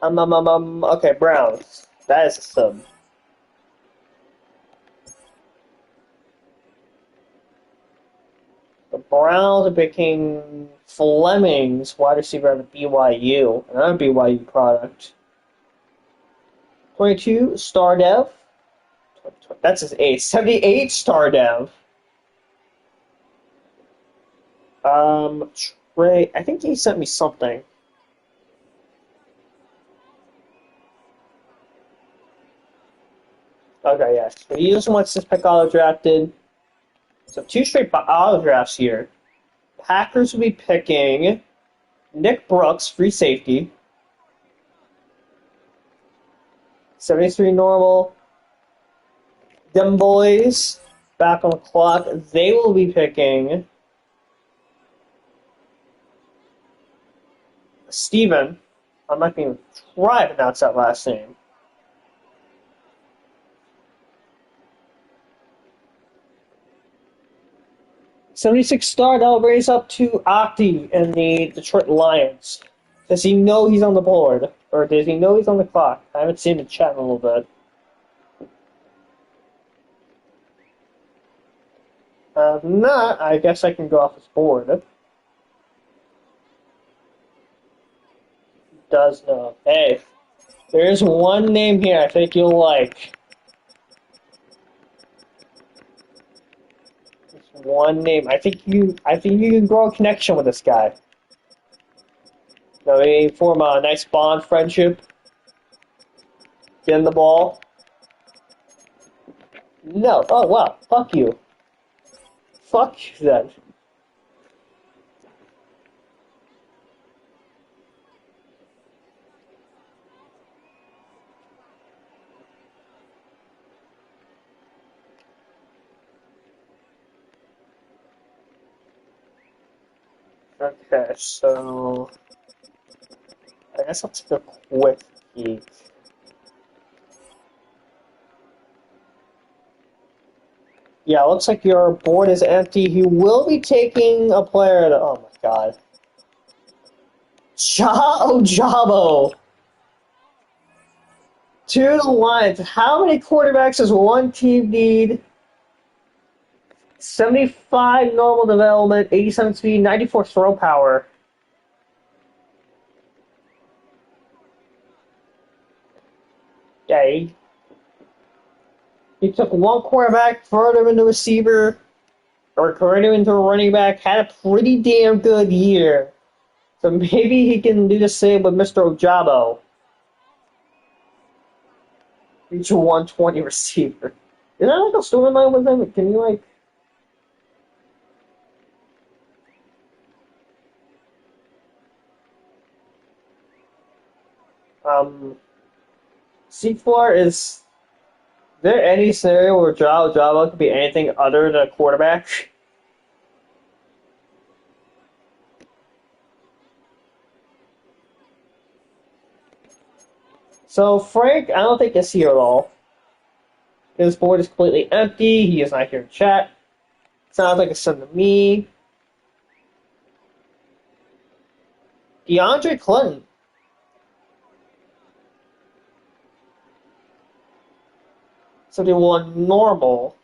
[SPEAKER 1] Okay, Browns. That is a sub. The Browns are picking Fleming's wide receiver out of BYU. Another BYU product. 22, star dev. That's his age. 78 star dev. Trey, I think he sent me something. Okay, yes. So he just wants this pick auto drafted. So 2 straight auto drafts here. Packers will be picking Nick Brooks, free safety. 73 normal. Them boys back on the clock. They will be picking Steven. I'm not going to try to pronounce that last name. '76 star, that'll raise up to Octi and the Detroit Lions. Does he know he's on the board? Or does he know he's on the clock? I haven't seen the chat in a little bit. If not, I guess I can go off his board. Does know. Hey, there's one name here I think you'll like. There's one name. I think you can grow a connection with this guy. Maybe form a nice bond friendship. Get in the ball. No. Oh wow. Fuck you. Fuck you then. Okay, so I guess I'll take a quick peek. Yeah, it looks like your board is empty. He will be taking a player. Oh my god. Jabo. To the Lions. How many quarterbacks does one team need? 75 normal development, 87 speed, 94 throw power. Yeah, he took one quarterback, turned him into a receiver, or turned him into a running back, had a pretty damn good year. So maybe he can do the same with Mr. Ojabo. Reach a 120 receiver. Is that like a storyline with him? Can you like... C4 is there any scenario where Java could be anything other than a quarterback? So Frank, I don't think is here at all. His board is completely empty. He is not here in chat. Sounds like a son to me. DeAndre Clinton. 71 normal.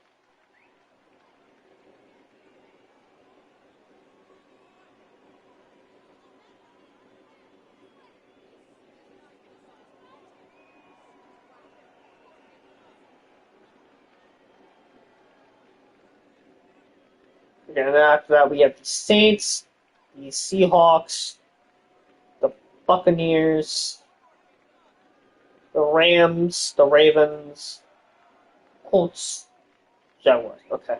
[SPEAKER 1] And then after that, we have the Saints, the Seahawks, the Buccaneers, the Rams, the Ravens, Colts, Jaguars. Okay.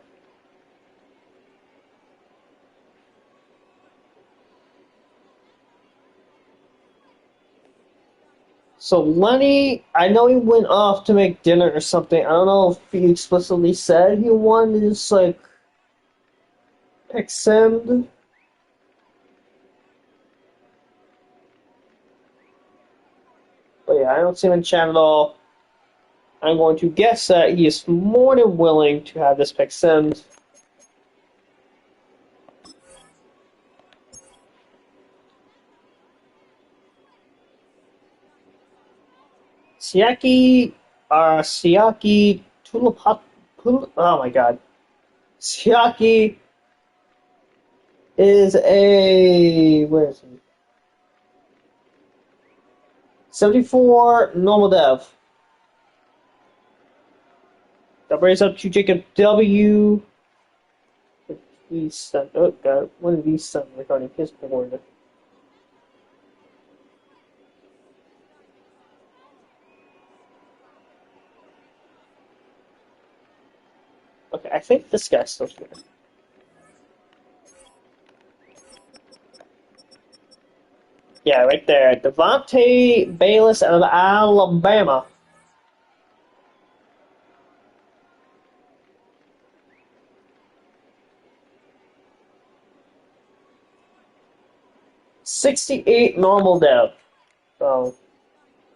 [SPEAKER 1] So Lenny, I know he went off to make dinner or something. I don't know if he explicitly said he wanted to just like extend. But yeah, I don't see him in chat at all. I'm going to guess that he is more than willing to have this pick send. Siaki Tulip, oh my god. Siaki is a, where is he? 74 normal dev. That brings up to Jacob W. These sent, oh god, one of these sent regarding his board. Okay, I think this guy's still here. Yeah, right there. Devontae Bayless out of Alabama. $68 normal dev. So,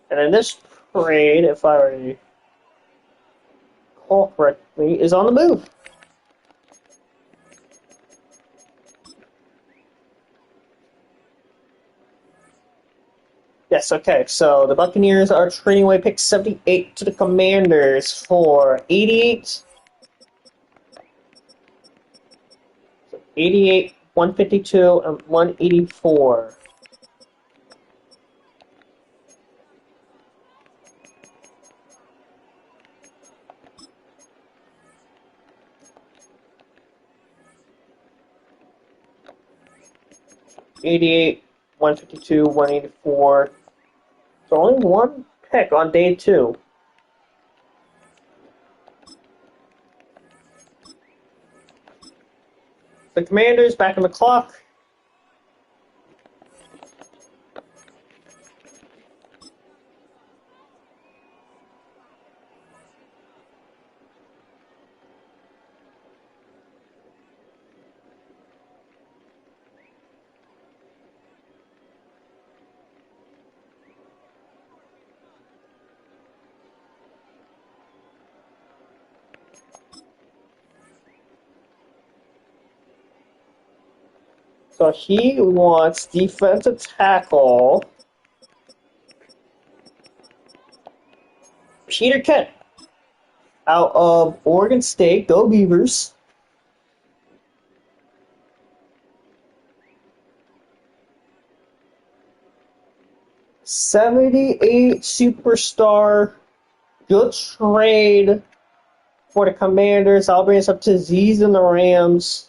[SPEAKER 1] and then this trade, if I already recall correctly, is on the move. Yes, okay. So the Buccaneers are trading away pick 78 to the Commanders for 88. 88, 152, and 184. $88, 152, 184. So only one pick on day two. The Commanders back on the clock. So he wants defensive tackle Peter Kent out of Oregon State. Go Beavers. $78 superstar. Good trade for the Commanders. I'll bring us up to Z's and the Rams.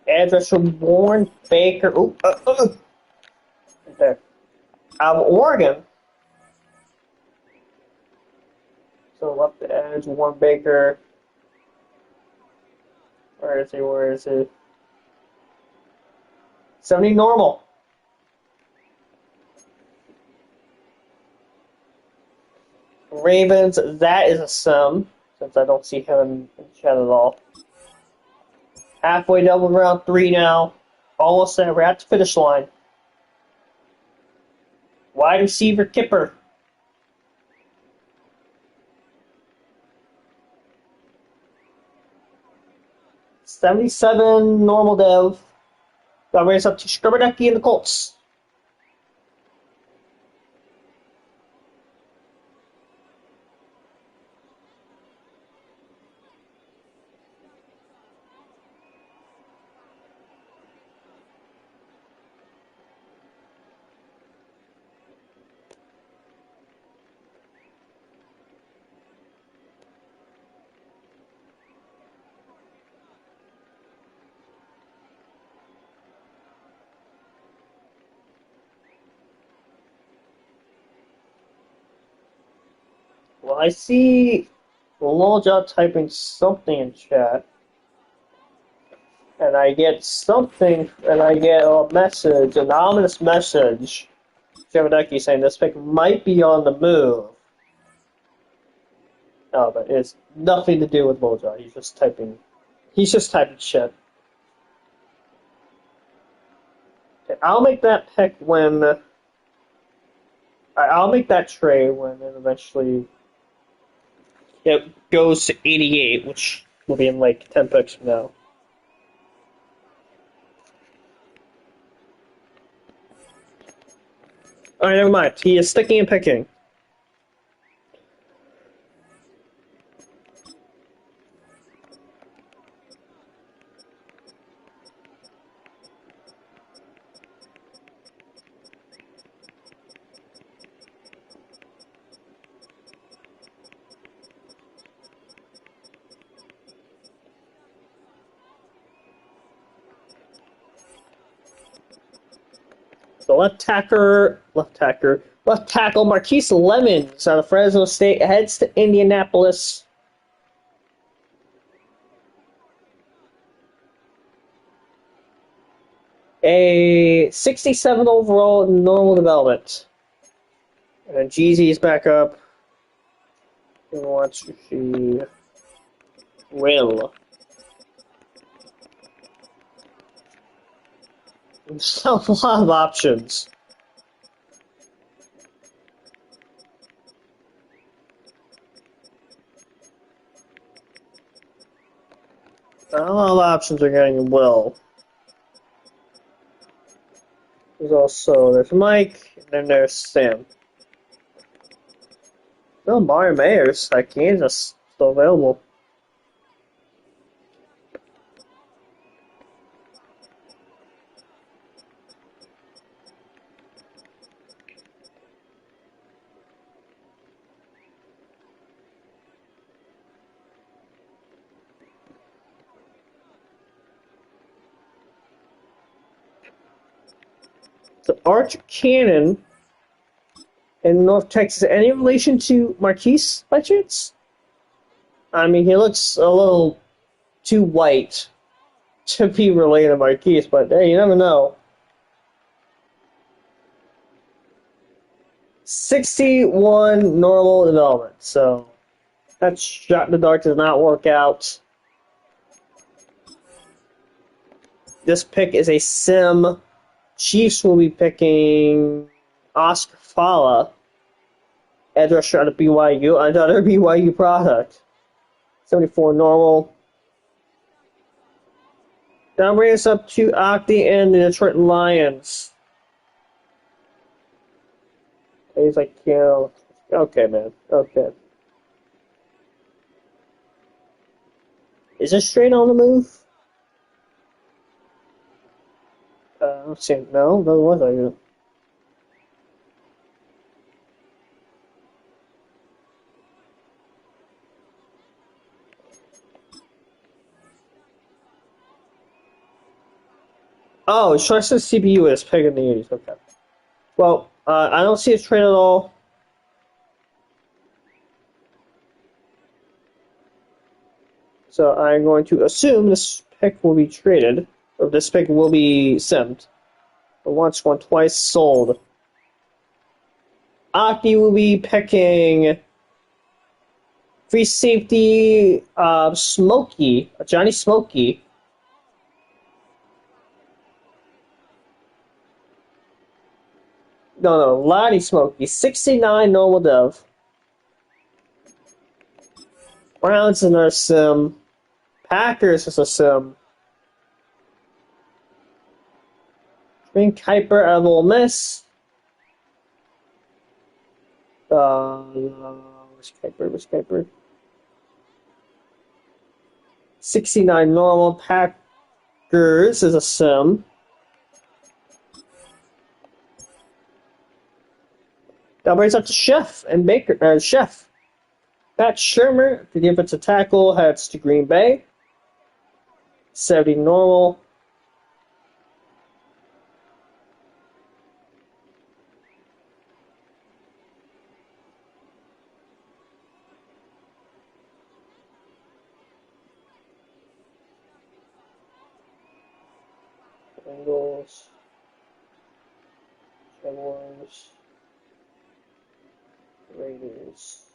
[SPEAKER 1] Address from Warren Baker. Ooh, right there. Out of Oregon. So left the edge, Warren Baker. Where is he? Where is he? 70 normal. Ravens, that is a sim, since I don't see him in chat at all. Halfway done with round 3 now. Almost there. We're at the finish line. Wide receiver Kipper. $77 normal dev. Got raised up to Skrabadecki and the Colts. Well, I see Lolja typing something in chat, and I get something, and I get a message, an ominous message. Skrabadecki saying this pick might be on the move. No, but it's nothing to do with Lolja. He's just typing. He's just typing shit. Okay, I'll make that pick when. I'll make that trade when it eventually it goes to 88, which will be in like 10 picks from now. Alright, never mind. He is sticking and picking. The left tackle Marquise Lemons out of Fresno State heads to Indianapolis. A 67 overall normal development. And Jeezy's back up. And watch she will. There's a lot of options. A lot of options are getting Will. There's Mike, and then there's Sam. No, Mario Mayers at Kansas still available. So Arch Cannon in North Texas, any relation to Marquise by chance? I mean, he looks a little too white to be related to Marquise, but hey, you never know. 61 normal development, so that shot in the dark does not work out. This pick is a sim. Chiefs will be picking Oscar Fala, edge rusher out of BYU, another BYU product. 74 normal. Down brings us up to Octi and the Detroit Lions. He's like, okay, man. Okay. Is this straight on the move? Let's see. No, that was I. Oh, trust the CPU is peg in the 80s. Okay. Well, I don't see a trade at all. So I'm going to assume this pick will be traded, or this pick will be simmed. Once, won twice, sold. Aki will be picking free safety Smokey, Johnny Smokey. No, Lottie Smokey. 69 normal dev. Browns in our sim. Packers is a sim. Green Kuiper at Ole Miss. Where's Kuiper? 69 normal. Packers is a sim. That brings up to Chef and Baker. Chef. Pat Shermer, the defensive tackle, heads to Green Bay. 70 normal. Bengals. Jaguars. Raiders.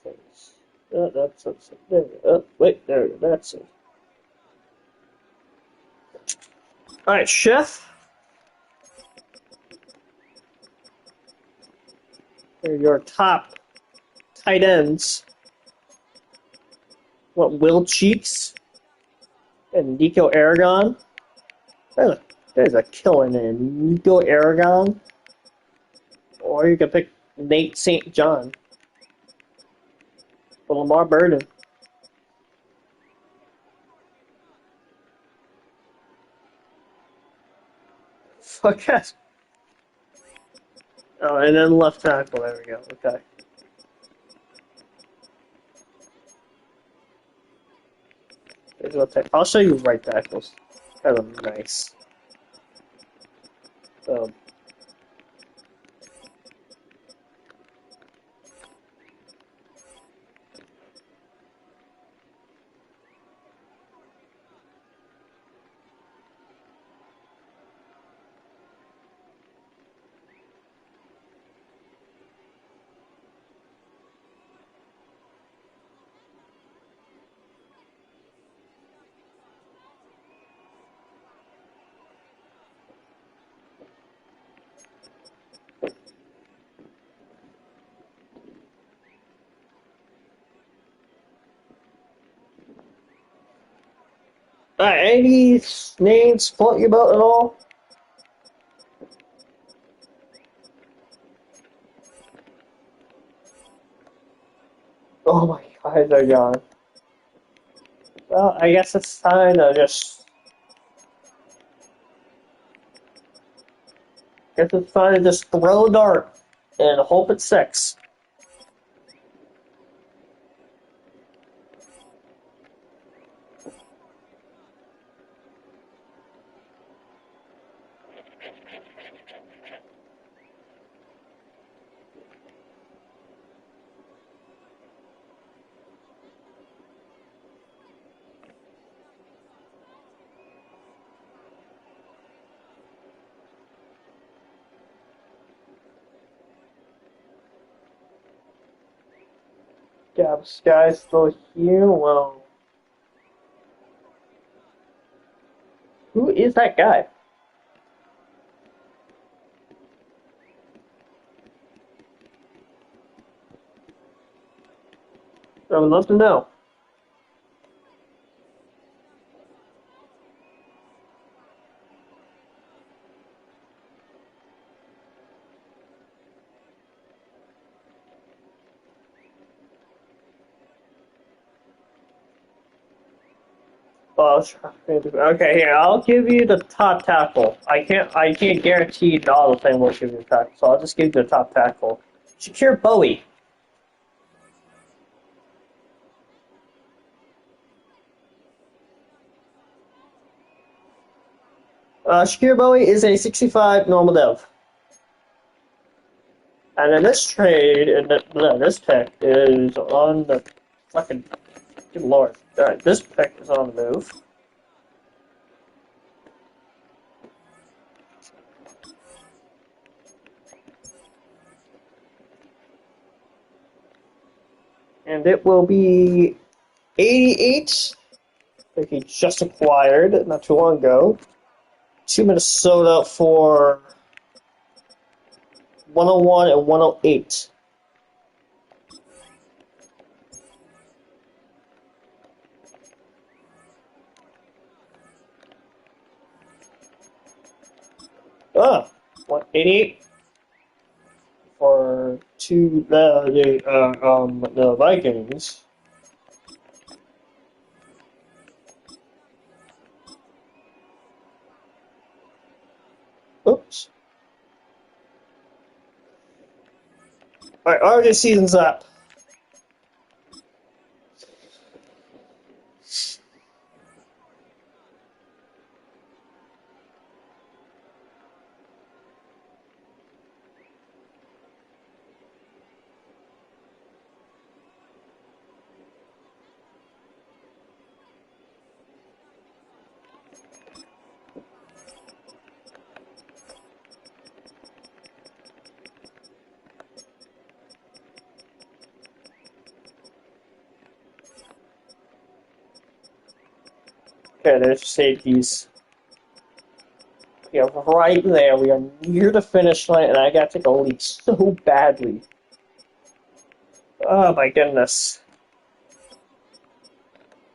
[SPEAKER 1] Saints. That's there. Wait, there. That's it. All right, Chef. Here are your top tight ends. What, Will Cheeks and Nico Aragon? There's a killer name, Nico Aragon. Or you could pick Nate St. John. Or Lamar Burden. Fuck yes. Oh, and then left tackle. There we go. Okay. I'll show you right tackles. Kind of nice. Any names float your boat at all? Oh my god, they're gone. Well, I guess it's time to just... throw a dart and hope it sticks. Yeah, this guy's still here. Well, who is that guy? I would love to know. Okay, here, I'll give you the top tackle. I can't guarantee all the thing will give you the tackle, so I'll just give you the top tackle. Shakir Bowie. Shakir Bowie is a 65 normal dev. And then this trade, and this pick is on the fucking, good lord. Alright, this pick is on the move. And it will be 88 that he just acquired not too long ago. To Minnesota for 101 and 108. Ah, 188 for the Vikings. Oops. All right, already season's up. Okay, there's safeties. Yeah, right there. We are near the finish line, and I got to take a lead so badly. Oh my goodness.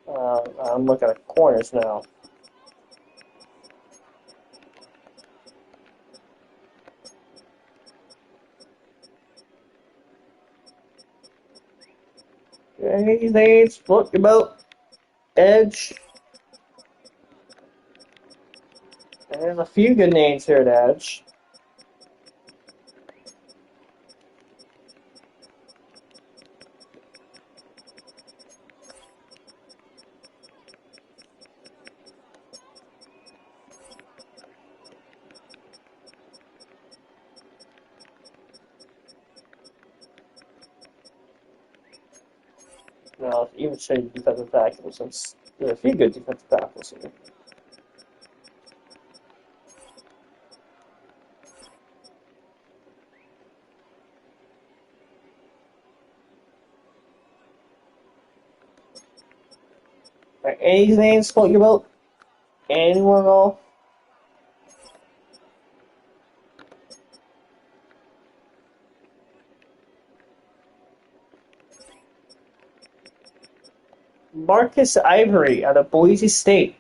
[SPEAKER 1] I'm looking at corners now. Anything float your boat, edge. And there's a few good names here at edge. Now, even show you defensive tackles, since there's a few good defensive tackles here. Alright, any names float your boat? Anyone at all? Marcus Ivory out of Boise State.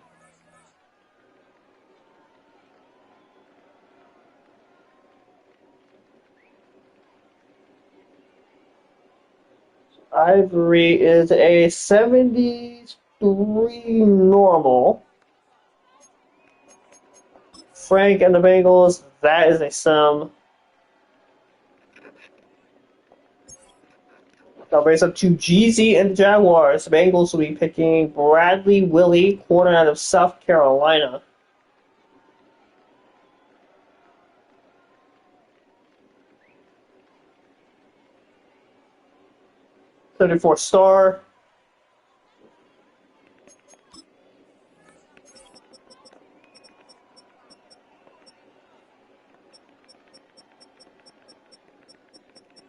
[SPEAKER 1] Ivory is a 73 normal. Frank and the Bengals, that is a sum. That brings up to GZ and the Jaguars. The Bengals will be picking Bradley Willie, corner out of South Carolina. '34 star.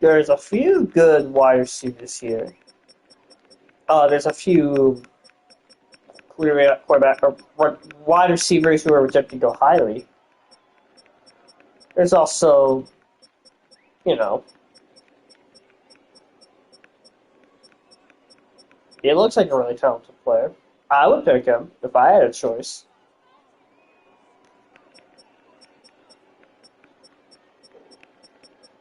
[SPEAKER 1] There's a few good wide receivers here. There's a few quarterback or wide receivers who are rejected to go highly. There's also, you know, he looks like a really talented player. I would pick him if I had a choice.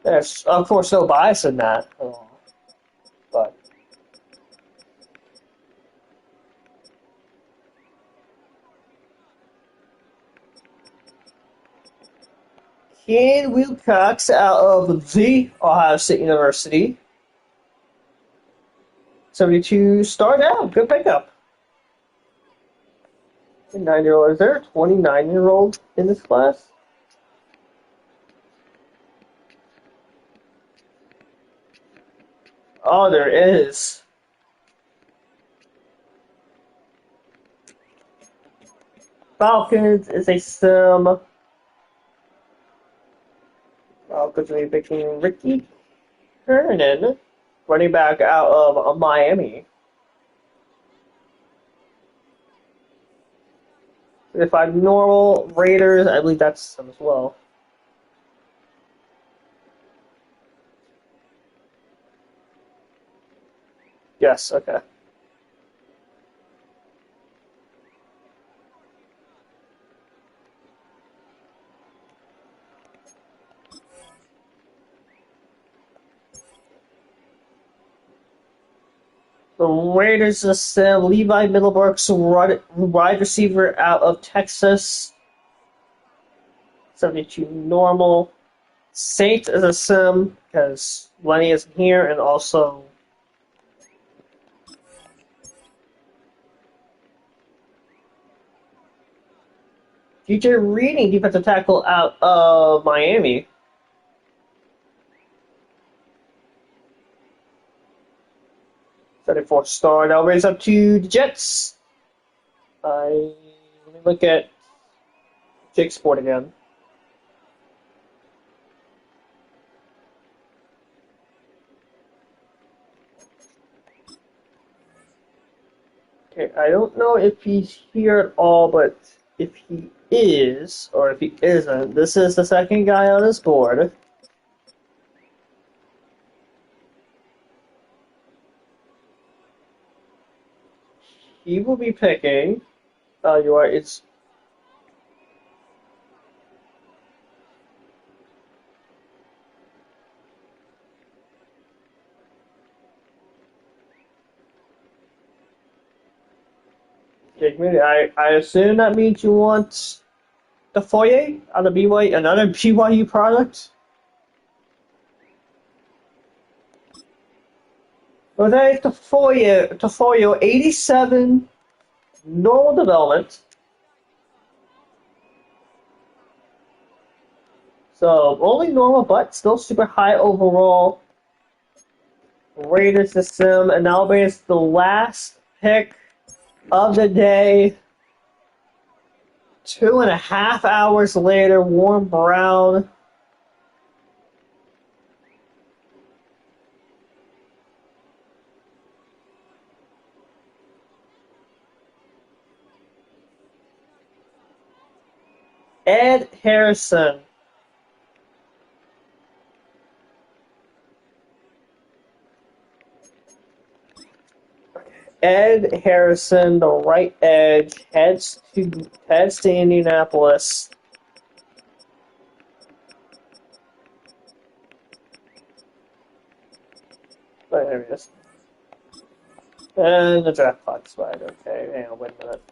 [SPEAKER 1] There's, of course, no bias in that at all. But Ken Wilcox out of the Ohio State University. 72 star down. Good pickup. 9-year-old. Is there a 29-year-old in this class? Oh, there is. Falcons is a sim. Falcons will be picking Ricky Kernan. running back out of Miami. If I'm normal Raiders, I believe that's them as well. Yes, okay. The Raiders just Levi Middlebrooks, wide receiver out of Texas. 72 normal. Saints is a sim because Lenny isn't here, and also DJ Reading, defensive tackle out of Miami. 34 star. Now raise up to the Jets. Let me look at Jake Sport again. Okay, I don't know if he's here at all, but if he is, or if he isn't, this is the second guy on his board. He will be picking. You are. It's Jake Moody. I assume that means you want the Foyer on the BYU, another BYU product. Well, that is the Foyer 87 normal development. So only normal, but still super high overall. Raiders system, and now it's the last pick of the day. 2.5 hours later, Warren Brown. Ed Harrison. Ed Harrison, the right edge, heads to Indianapolis. Oh, there he is. And the draft clock's right. Okay, hang on, wait a minute.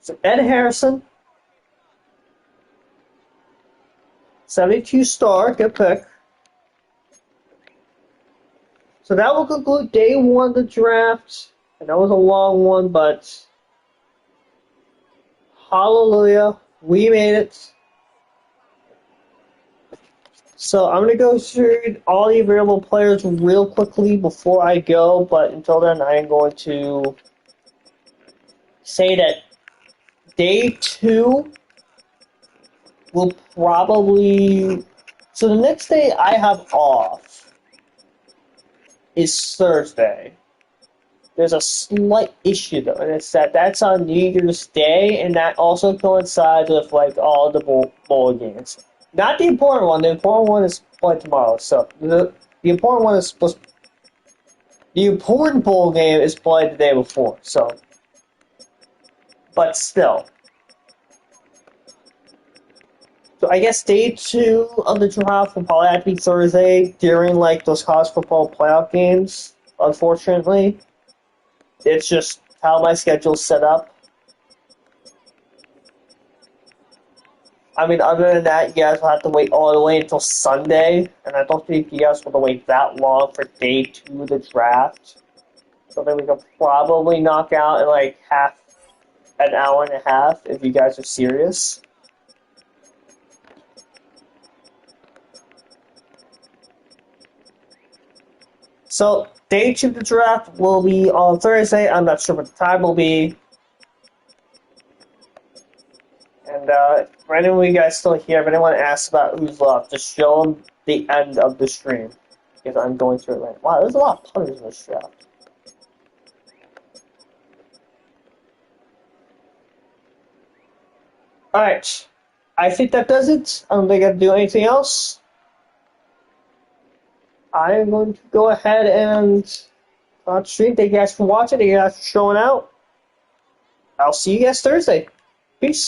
[SPEAKER 1] So Ed Harrison, 72 star, good pick. So that will conclude day one of the draft. And that was a long one, but hallelujah, we made it. So I'm going to go through all the available players real quickly before I go, but until then I am going to say that day two will probably... So the next day I have off is Thursday. There's a slight issue though, and it's that that's on New Year's Day, and that also coincides with like all the bowl games. Not the important one. The important one is played tomorrow. So the important one is supposed. The important bowl game is played the day before. So, but still. So I guess day two of the draft will probably have to be Thursday during like those college football playoff games. Unfortunately, it's just how my schedule's set up. I mean, other than that, you guys will have to wait all the way until Sunday, and I don't think you guys will wait that long for day 2 of the draft. So then we can probably knock out in like an hour and a half if you guys are serious. So day 2 of the draft will be on Thursday. I'm not sure what the time will be. And for anyone of you guys still here, if anyone asks about who's left, just show them the end of the stream. Because I'm going through it right now. Wow, there's a lot of punters in this draft. Alright. I think that does it. I don't think I have to do anything else. I am going to go ahead and stream. Thank you guys for watching. Thank you guys for showing out. I'll see you guys Thursday. Peace.